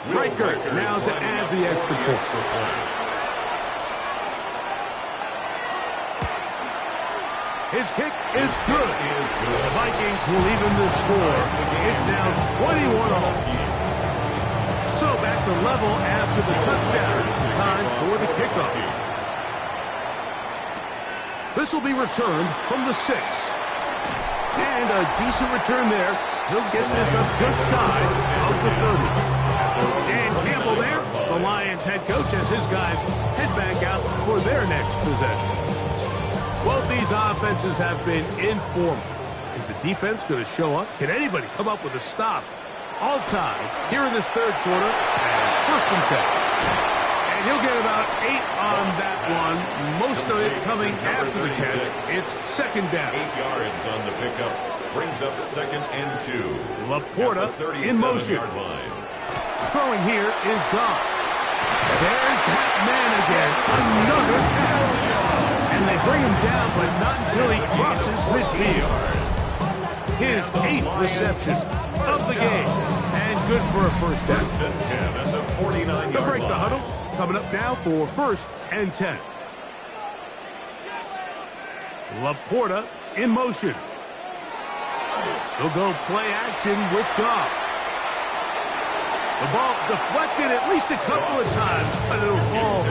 Riker now to add the extra point. His kick is good. The Vikings will even the score. It's now 21-all. So back to level after the touchdown. Time for the kickoff. This will be returned from the 6. And a decent return there. He'll get this up just shy of the 30. Dan Campbell there, the Lions head coach, as his guys head back out for their next possession. Both these offenses have been informal. Is the defense going to show up? Can anybody come up with a stop? All tied here in this third quarter. And first and 10. And he'll get about 8 on that one. Most of it coming after the catch. It's second down. 8 yards on the pickup. Brings up second and 2. Laporta in motion. Throwing here is gone. There's that man again. Another pass. And they bring him down, but not until he crosses midfield. His 8th reception of the game. And good for a first down. First and 10 at the 49-yard They'll break the line. huddle. Coming up now for first and 10. Laporta in motion. He'll go play action with Goff. The ball deflected at least a couple of times, but it'll fall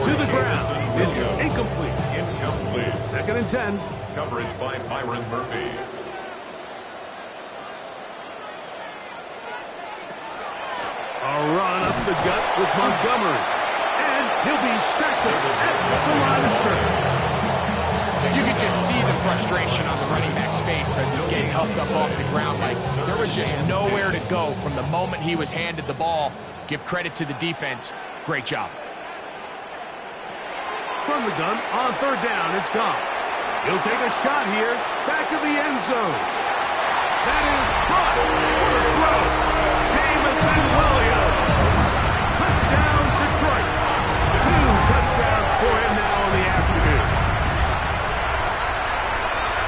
to the ground. It's incomplete. Incomplete. Second and 10. Coverage by Byron Murphy. A run up the gut with Montgomery. And he'll be stacked up at the line of scrimmage. You could just see the frustration on the running back's face as he's getting helped up off the ground. Like there was just nowhere to go from the moment he was handed the ball. Give credit to the defense. Great job. From the gun, on third down, it's Goff. He'll take a shot here, back of the end zone. That is caught for the throw. Jamison Williams. Touchdown, Detroit. 2 touchdowns for him now in the afternoon.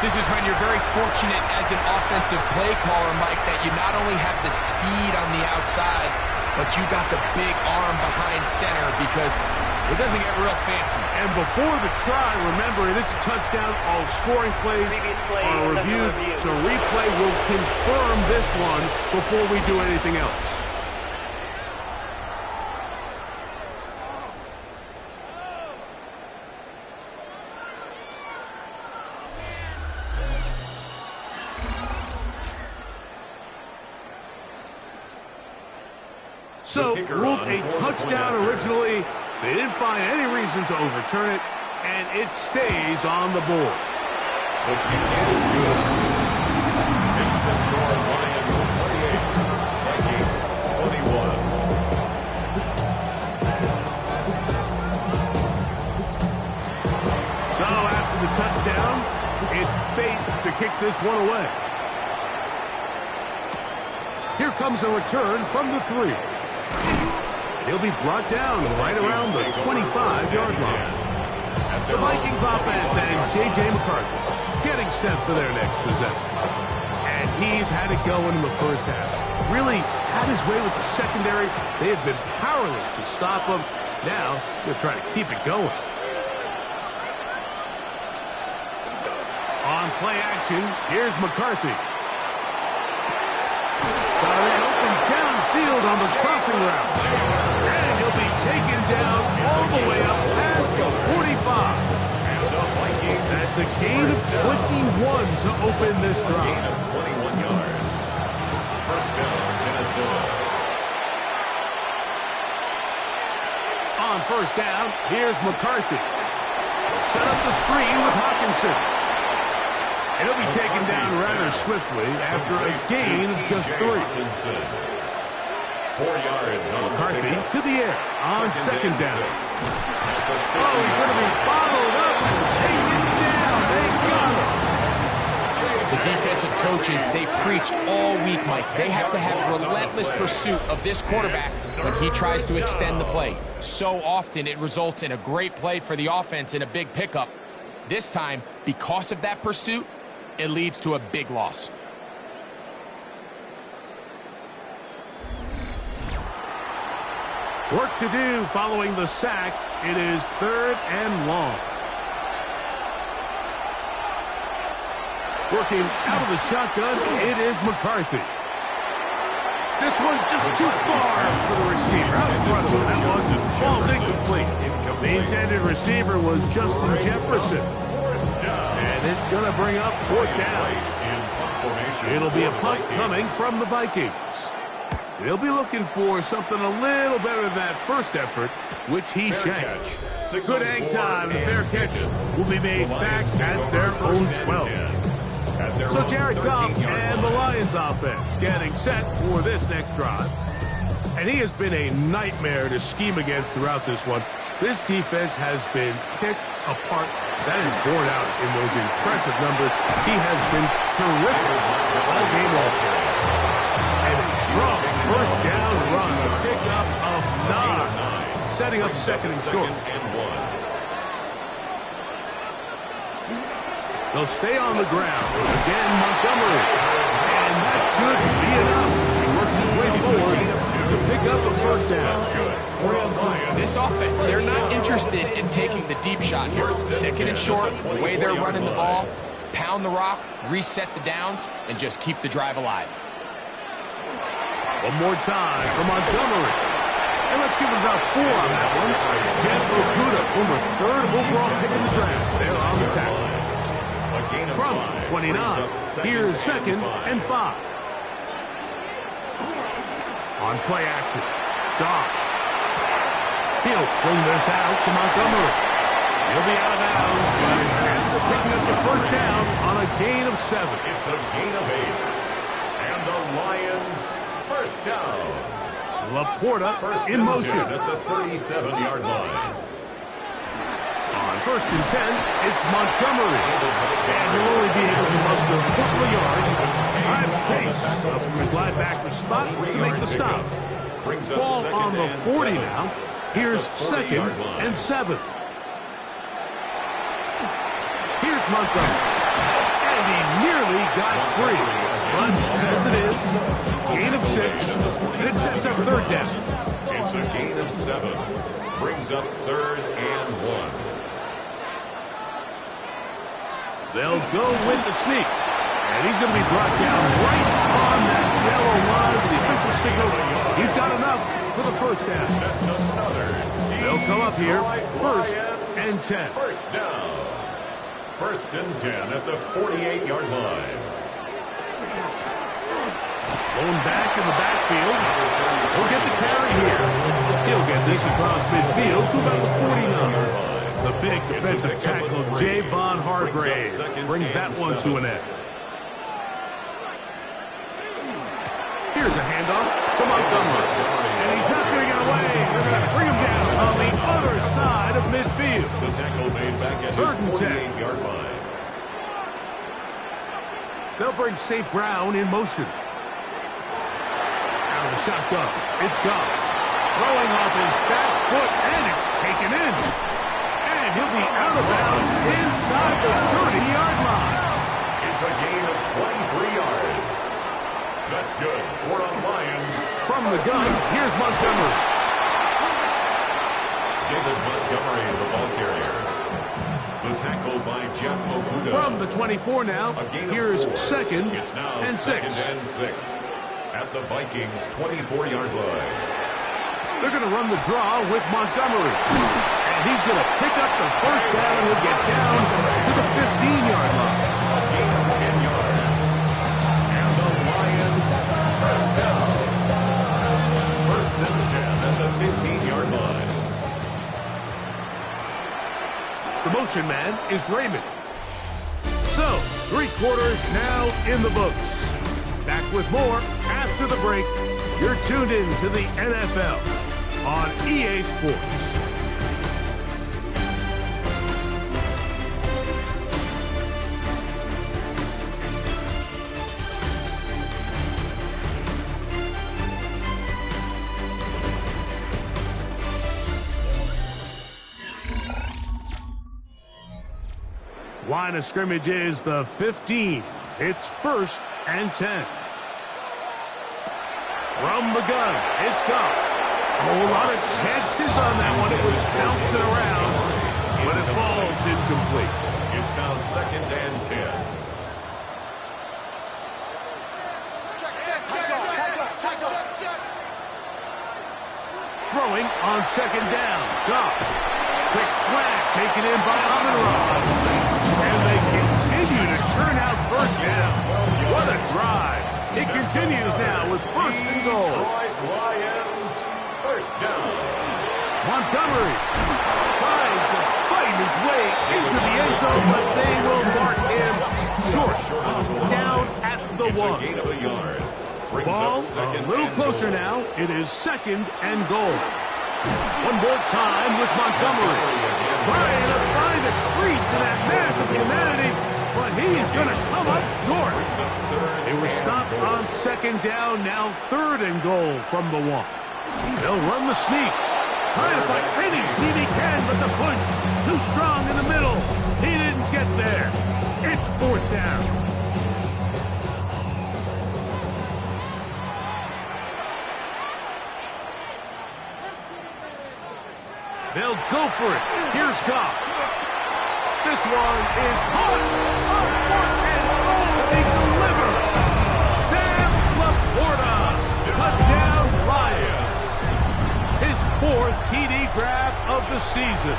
This is when you're very fortunate as an offensive play caller, Mike, that you not only have the speed on the outside, but you got the big arm behind center because it doesn't get real fancy. And before the try, remember, it is a touchdown. All scoring plays are reviewed, so replay will confirm this one before we do anything else. So, ruled a touchdown originally. They didn't find any reason to overturn it, and it stays on the board. The kick is good. It's the score. Lions 28, Vikings 21. So, after the touchdown, it's Bates to kick this one away. Here comes a return from the 3. He'll be brought down right around the 25-yard line. The Vikings offense and J.J. McCarthy getting set for their next possession. And he's had it going in the first half. Really had his way with the secondary. They have been powerless to stop him. Now they're trying to keep it going. On play action, here's McCarthy. Got it open downfield on the crossing route. And he'll be taken down all the way up past the 45. That's a gain of 21 to open this drive. Gain of 21 yards. First down, Minnesota. On first down, here's McCarthy. He'll set up the screen with Hawkinson. And he'll be taken down rather swiftly after a gain of just 3. 4 yards on McCarthy to the air on second down. Oh, he's going to be bottled up and taken down. They got him. The defensive coaches, they preached all week, Mike. They have to have relentless pursuit of this quarterback when he tries to extend the play. So often it results in a great play for the offense and a big pickup. This time, because of that pursuit, it leads to a big loss. Work to do following the sack. It is 3rd and long. Working out of the shotgun, it is McCarthy. This one just too far for the receiver. Out in front of him, that one falls incomplete. The intended receiver was Justin Jefferson. And it's going to bring up fourth down. It'll be a punt coming from the Vikings. They'll be looking for something a little better than that first effort, which he shanked. Good hang time, and fair catch will be made back at their own 12. So Jared Goff and the Lions offense getting set for this next drive. And he has been a nightmare to scheme against throughout this one. This defense has been picked apart. That is borne out in those impressive numbers. He has been terrific all game long. And a strong first down run, a pickup of 9, setting up second and short. They'll stay on the ground. Again, Montgomery. And that should be enough. He works his way forward to pick up a first down. This offense, they're not interested in taking the deep shot here. Second and short, the way they're running the ball, pound the rock, reset the downs, and just keep the drive alive. One more time for Montgomery. And let's give him about 4 on that one. Jeff Okudah, former 3rd overall pick in the draft. They're on the tackle. From 29, here's second and 5. On play action, Goff. He'll swing this out to Montgomery. He'll be out of bounds, but after picking up the first down on a gain of 7. It's a gain of 8. And the Lions first down. Laporta in motion. At the 37-yard line. On first and 10, it's Montgomery. And he'll only be able to muster a couple of yards. High pace up from his linebacker spot to make the stop. Ball on the 40 now. Here's second and 7. Here's Montgomery. And he nearly got free. But as it is, gain of 6. And it sets up third down. It's a gain of 7. Brings up 3rd and 1. They'll go with the sneak. And he's going to be brought down right on that yellow line. The official signal, he's got enough for the first down. That's another. They'll come up here, first and 10. First down. First and 10 at the 48-yard line. Going back in the backfield. He'll get the carry here. He'll get this across midfield to about the 49. The big defensive tackle, Javon Hargrave, brings that one to an end. Here's a handoff to Montgomery. And he's not going to get away. They're going to bring him down on the other side of midfield. The tackle made back at his 48-yard line. They'll bring St. Brown in motion. Out of the shotgun, it's Goff. Throwing off his back foot, and it's taken in. And he'll be out of bounds inside the 30-yard line. It's a gain of 23 yards. That's good for the Lions. From the gun, here's Montgomery. David Montgomery, the ball carrier. The tackle by Jeff Okudah. From the 24 now, here's second It's now and 6. second and 6 at the Vikings' 24-yard line. They're going to run the draw with Montgomery. And he's going to pick up the first down. He'll get down to the 15-yard line. Gain of 10 yards. And the Lions first down. First and 10 at the 15-yard line. The motion man is Raymond. So, 3 quarters now in the books. Back with more after the break. You're tuned in to the NFL on EA Sports. Line of scrimmage is the 15. It's first and 10. From the gun, it's Goff. A whole lot of chances on that one. It was bouncing around, but it falls incomplete. It's now second and 10. throwing on second down. Goff. Quick swag taken in by Amon-Ra. And they continue to churn out first down. What a drive. It continues now with first and goal. Detroit Lions, first down. Montgomery trying to fight his way into the end zone, but they will mark him short. Down at the It's one. a gain of a yard. Brings Ball up second a little and closer goal. now. It is second and goal. One more time with Montgomery. Trying to find a crease in that mass of humanity, but he's going to come up short. They were stopped on second down, now third and goal from the one. They'll run the sneak. Trying to find any seam he can, but the push too strong in the middle. He didn't get there. It's fourth down. They'll go for it. Here's Goff. This one is caught. And they deliver. Sam Laporta. Touchdown Lions. His fourth TD grab of the season.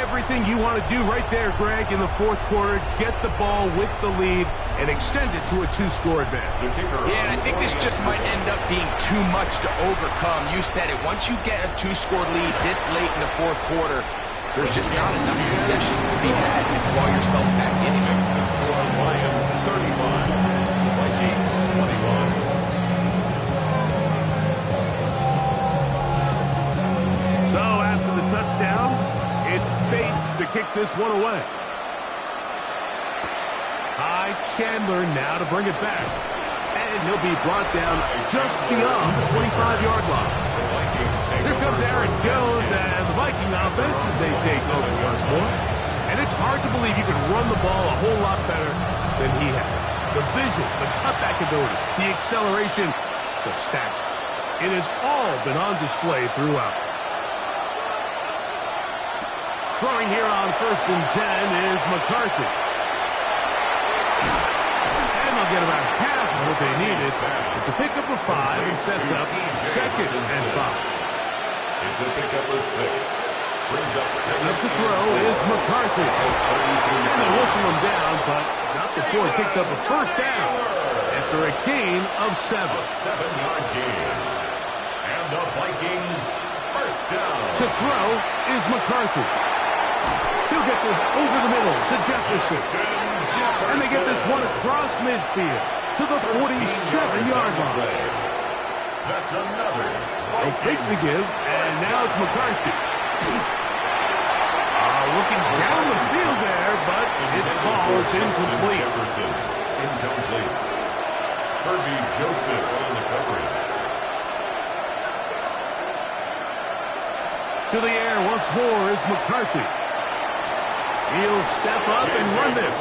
Everything you want to do right there, Greg, in the fourth quarter. Get the ball with the lead and extend it to a two-score advantage. Yeah, and I think this just might end up being too much to overcome. You said it. Once you get a two-score lead this late in the fourth quarter, there's just not enough possessions to be had to claw yourself back in it. The score, Lions 35, Vikings 21. So after the touchdown, it's Bates to kick this one away. Ty Chandler now to bring it back. And he'll be brought down just beyond the 25-yard line. Here comes Aaron Jones and the Viking offense as they take over once more. And it's hard to believe you can run the ball a whole lot better than he has. The vision, the cutback ability, the acceleration, the stats. It has all been on display throughout. Throwing here on first and 10 is McCarthy. And they'll get about half of what they needed. It's a pickup of 5 and sets up second and 5. It's a pickup of 6. Brings up second. Up to throw is McCarthy. And they whistle him down, but not before he picks up a first down after a gain of 7. 7-yard gain. And the Vikings first down. To throw is McCarthy. He'll get this over the middle to Jefferson. And they get this one across midfield to the 47-yard line. That's another. They fake the give, and now it's McCarthy. Looking down the field there, but his ball is incomplete. Jefferson, incomplete. Herbie Joseph on the coverage. To the air once more is McCarthy. He'll step up and run this.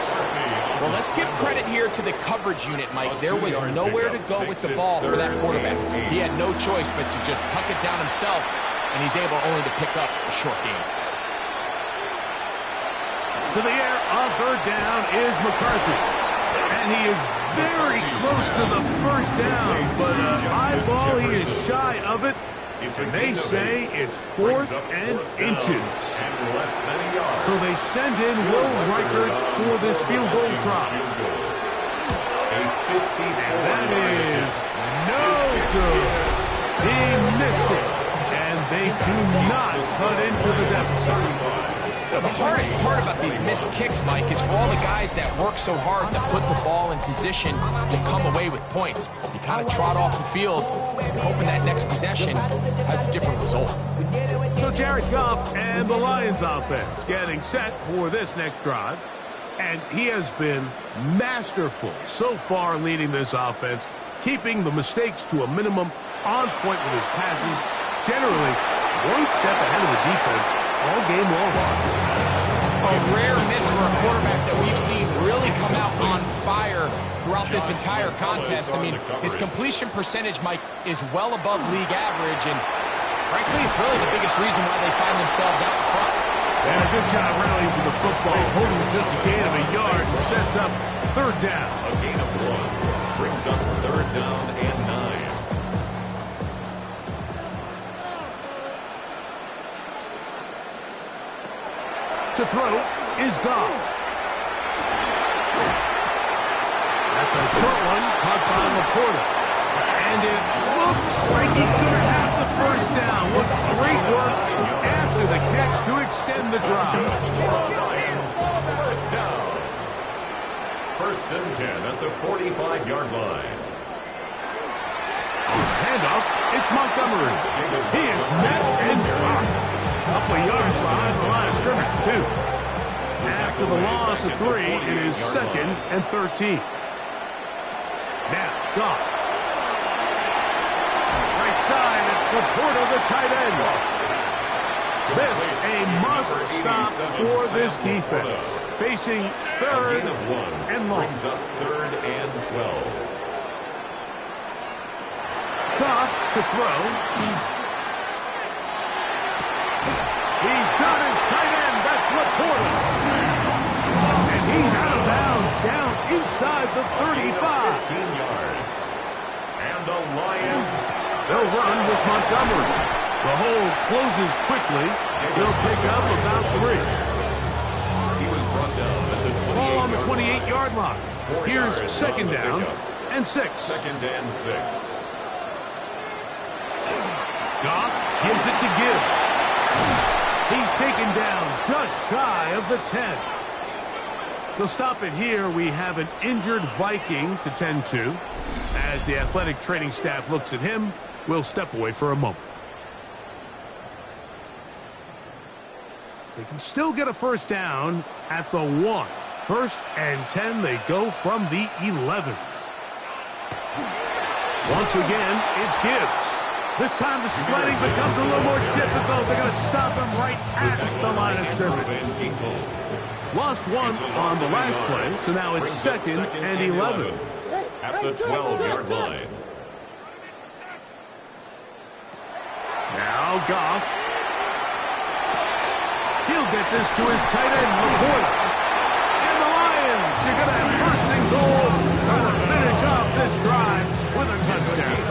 Well, let's give credit here to the coverage unit, Mike. There was nowhere to go with the ball for that quarterback. He had no choice but to just tuck it down himself, and he's able only to pick up a short gain. To the air on third down is McCarthy. And he is very close to the first down, but eyeball, he is shy of it. And they say it's fourth and inches. So they send in Will Reichert for this field goal try. And that is no good. He missed it. And they do not cut into the deficit. The hardest part about these missed kicks, Mike, is for all the guys that work so hard to put the ball in position to come away with points. You kind of trot off the field, hoping that next possession has a different result. So Jared Goff and the Lions offense getting set for this next drive. And he has been masterful so far leading this offense, keeping the mistakes to a minimum, on point with his passes, generally one step ahead of the defense all game long. A rare miss for a quarterback that we've seen really come out on fire throughout this entire contest. I mean, his completion percentage, Mike, is well above league average, and frankly, it's really the biggest reason why they find themselves out in front. And a good job rallying for the football, holding just a gain of a yard and sets up third down. A gain of 1 brings up third down and 9. To throw is Goff. That's a short one, caught by Laporta. And it looks like he's going to have the first down. Was great work after the catch to extend the drive. First down. First and 10 at the 45-yard line. On the handoff, it's Montgomery. He is met and dropped. A couple of yards behind the line of scrimmage, too. After the loss of 3, it is 2nd and 13. Now, Goff. Right side, it's Laporta, the tight end. This a must stop for this defense. Facing 3rd and long. Brings up 3rd and 12. Goff to throw. He's got his tight end. That's Laporta. And he's out of bounds, down inside the 35. 15 yards. And the Lions. They'll run with Montgomery. The hole closes quickly. They'll pick up about 3. He was brought down at the 28. Ball on the 28-yard line. Here's 2nd down and 6. 2nd and 6. Goff gives it to Gibbs. He's taken down just shy of the 10. They'll stop it here. We have an injured Viking to tend to. As the athletic training staff looks at him, we'll step away for a moment. They can still get a first down at the 1. 1st and 10, they go from the 11. Once again, it's Gibbs. This time the sledding becomes a little more difficult. They're going to stop him right at the line of scrimmage. Lost 1 on the last play, so now it's 2nd and 11. At the 12-yard line. Now Goff. He'll get this to his tight end, Laporta. And the Lions are going to have 1st and goal, trying to finish off this drive with a touchdown.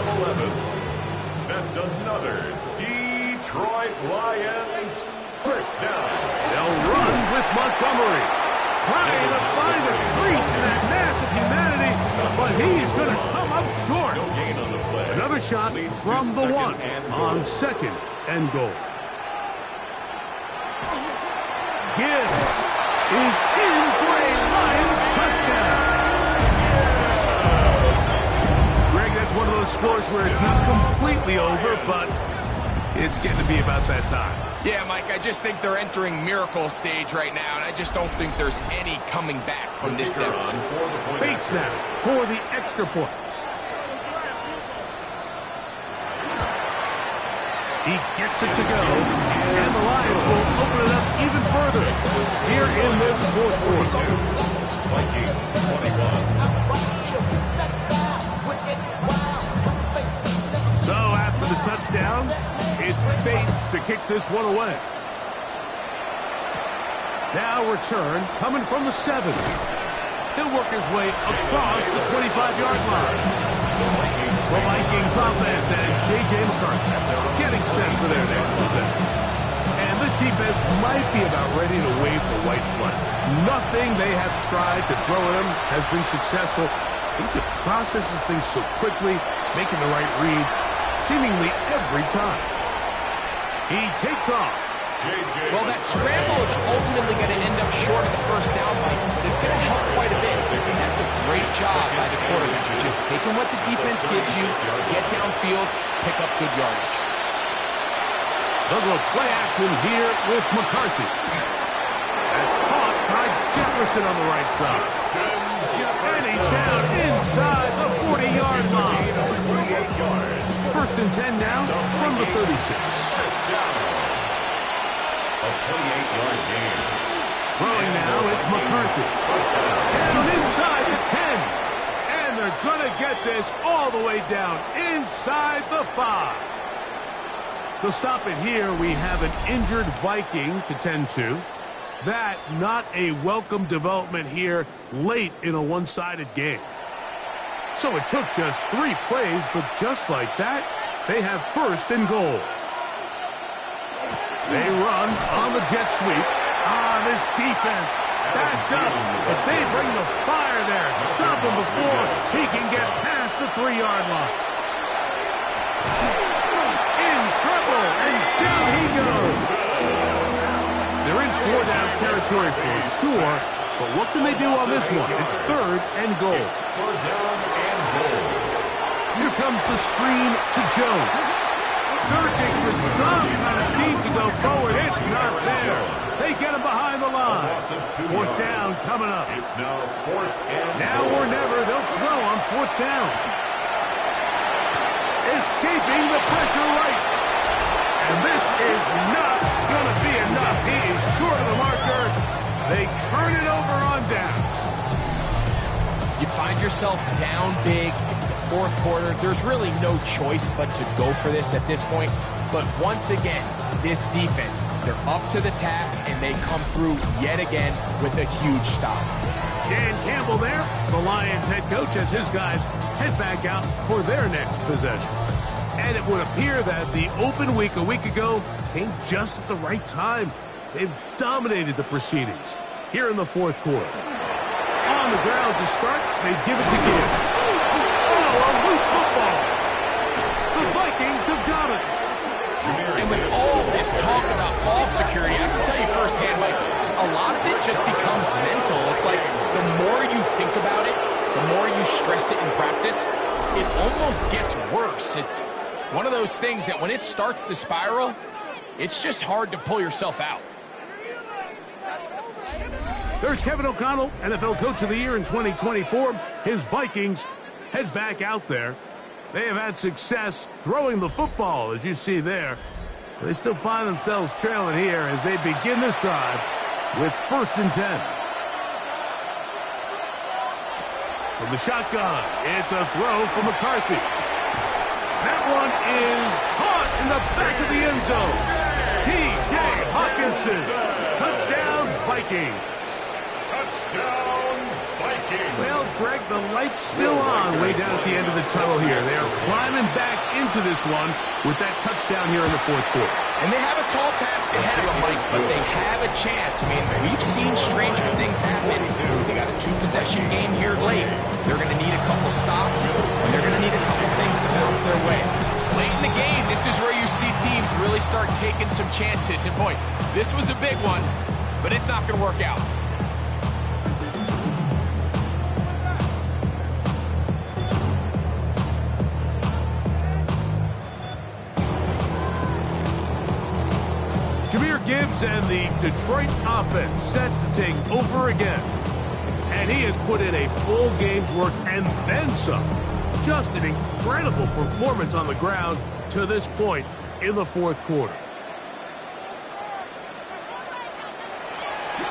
That's another Detroit Lions first down. They'll run with Montgomery. Trying to find a crease in that mass of humanity, but he's going to come up short. No gain on the play. Another shot from the 1 on 2nd and goal. Gibbs is in for a Lions touchdown. Greg, that's one of those scores where it's not completely over, but it's getting to be about that time. Yeah, Mike, I just think they're entering miracle stage right now, and I just don't think there's any coming back from this deficit. Bates now for the extra point. He gets it to go, and the Lions will open it up even further here in this 4th quarter. Vikings 21. So after the touchdown, it's Bates to kick this one away. Now return coming from the 7. He'll work his way across the 25-yard line. The Vikings offense and J.J. McCarthy getting set for their next possession. And this defense might be about ready to wave the white flag. Nothing they have tried to throw at him has been successful. He just processes things so quickly, making the right read seemingly every time. He takes off. Well, that scramble is ultimately going to end up short of the first down, Mike, but it's going to help quite a bit. And that's a great job by the quarterback. Just taking what the defense gives you, get downfield, pick up good yardage. They'll go play action here with McCarthy. That's caught by Jefferson on the right side. And he's down inside the 40-yard line. 1st and 10 now from the 36. A 28-yard gain. Throwing now, it's McCarthy. Down inside the 10. And they're going to get this all the way down inside the 5. To stop it here, we have an injured Viking to tend to. That not a welcome development here late in a one-sided game. So it took just 3 plays, but just like that, they have 1st and goal. They run on the jet sweep. This defense backed up, but they bring the fire there. Stop him before he can get past the 3-yard line. In trouble, and down he goes. They're in 4-down territory for sure, but what can they do on this one? It's 3rd and goal. Third down and goal. Here comes the screen to Jones. Searching for some kind of seam to go forward. It's not there. They get him behind the line. 4th down coming up. It's now 4th and now or never. They'll throw on 4th down. Escaping the pressure right. And this is not going to be enough. He is short of the marker. They turn it over on down. You find yourself down big. It's the 4th quarter. There's really no choice but to go for this at this point. But once again, this defense, they're up to the task, and they come through yet again with a huge stop. Dan Campbell there, the Lions head coach, as his guys head back out for their next possession. And it would appear that the open week a week ago came just at the right time. They've dominated the proceedings here in the 4th quarter. On the ground to start, they give it to Gibbs. Oh, a loose football. The Vikings have got it. And with all this talk about ball security, I can tell you firsthand, Mike, a lot of it just becomes mental. It's like the more you think about it, the more you stress it in practice, it almost gets worse. It's one of those things that when it starts to spiral, it's just hard to pull yourself out. There's Kevin O'Connell, NFL Coach of the Year in 2024. His Vikings head back out there. They have had success throwing the football, as you see there. They still find themselves trailing here as they begin this drive with 1st and 10. From the shotgun, it's a throw for McCarthy. That one is caught in the back of the end zone. T.J. Hawkinson. Touchdown, Vikings. touchdown, Vikings. Well, Greg, the light's still on way down at the end of the tunnel here. They are climbing back into this one with that touchdown here in the 4th quarter. And they have a tall task ahead of them, Mike, but they have a chance. I mean, we've seen stranger things happen. They got a 2-possession game here late. They're going to need a couple stops, and they're going to need a couple things to bounce their way. Late in the game, this is where you see teams really start taking some chances. And boy, this was a big one, but it's not going to work out. Gibbs and the Detroit offense set to take over again. And he has put in a full game's work and then some. Just an incredible performance on the ground to this point in the 4th quarter.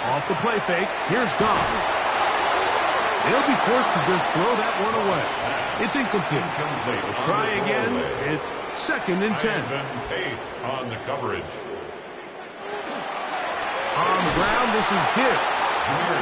Off the play fake, here's Goff. He'll be forced to just throw that one away. It's incomplete. We'll try again. It's 2nd and 10. Pace on the coverage. On the ground, this is Gibbs.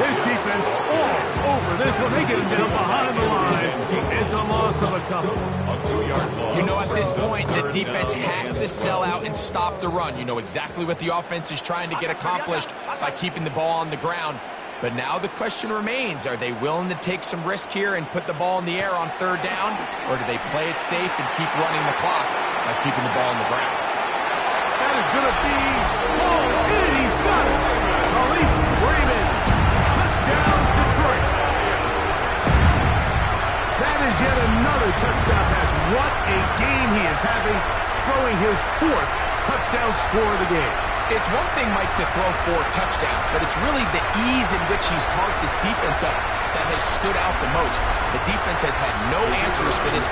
His defense all over this one. They get him down behind the line. It's a loss of a couple. A 2-yard loss. You know, at this point, the defense has to sell out and stop the run. You know exactly what the offense is trying to get accomplished by keeping the ball on the ground. But now the question remains, are they willing to take some risk here and put the ball in the air on 3rd down? Or do they play it safe and keep running the clock by keeping the ball on the ground? That is going to be ball in. He's got it. Khalif Raymond. Touchdown, Detroit. That is yet another touchdown pass. What a game he is having, throwing his 4th touchdown score of the game. It's one thing, Mike, to throw 4 touchdowns, but it's really the ease in which he's carved this defense up that has stood out the most. The defense has had no answers for this.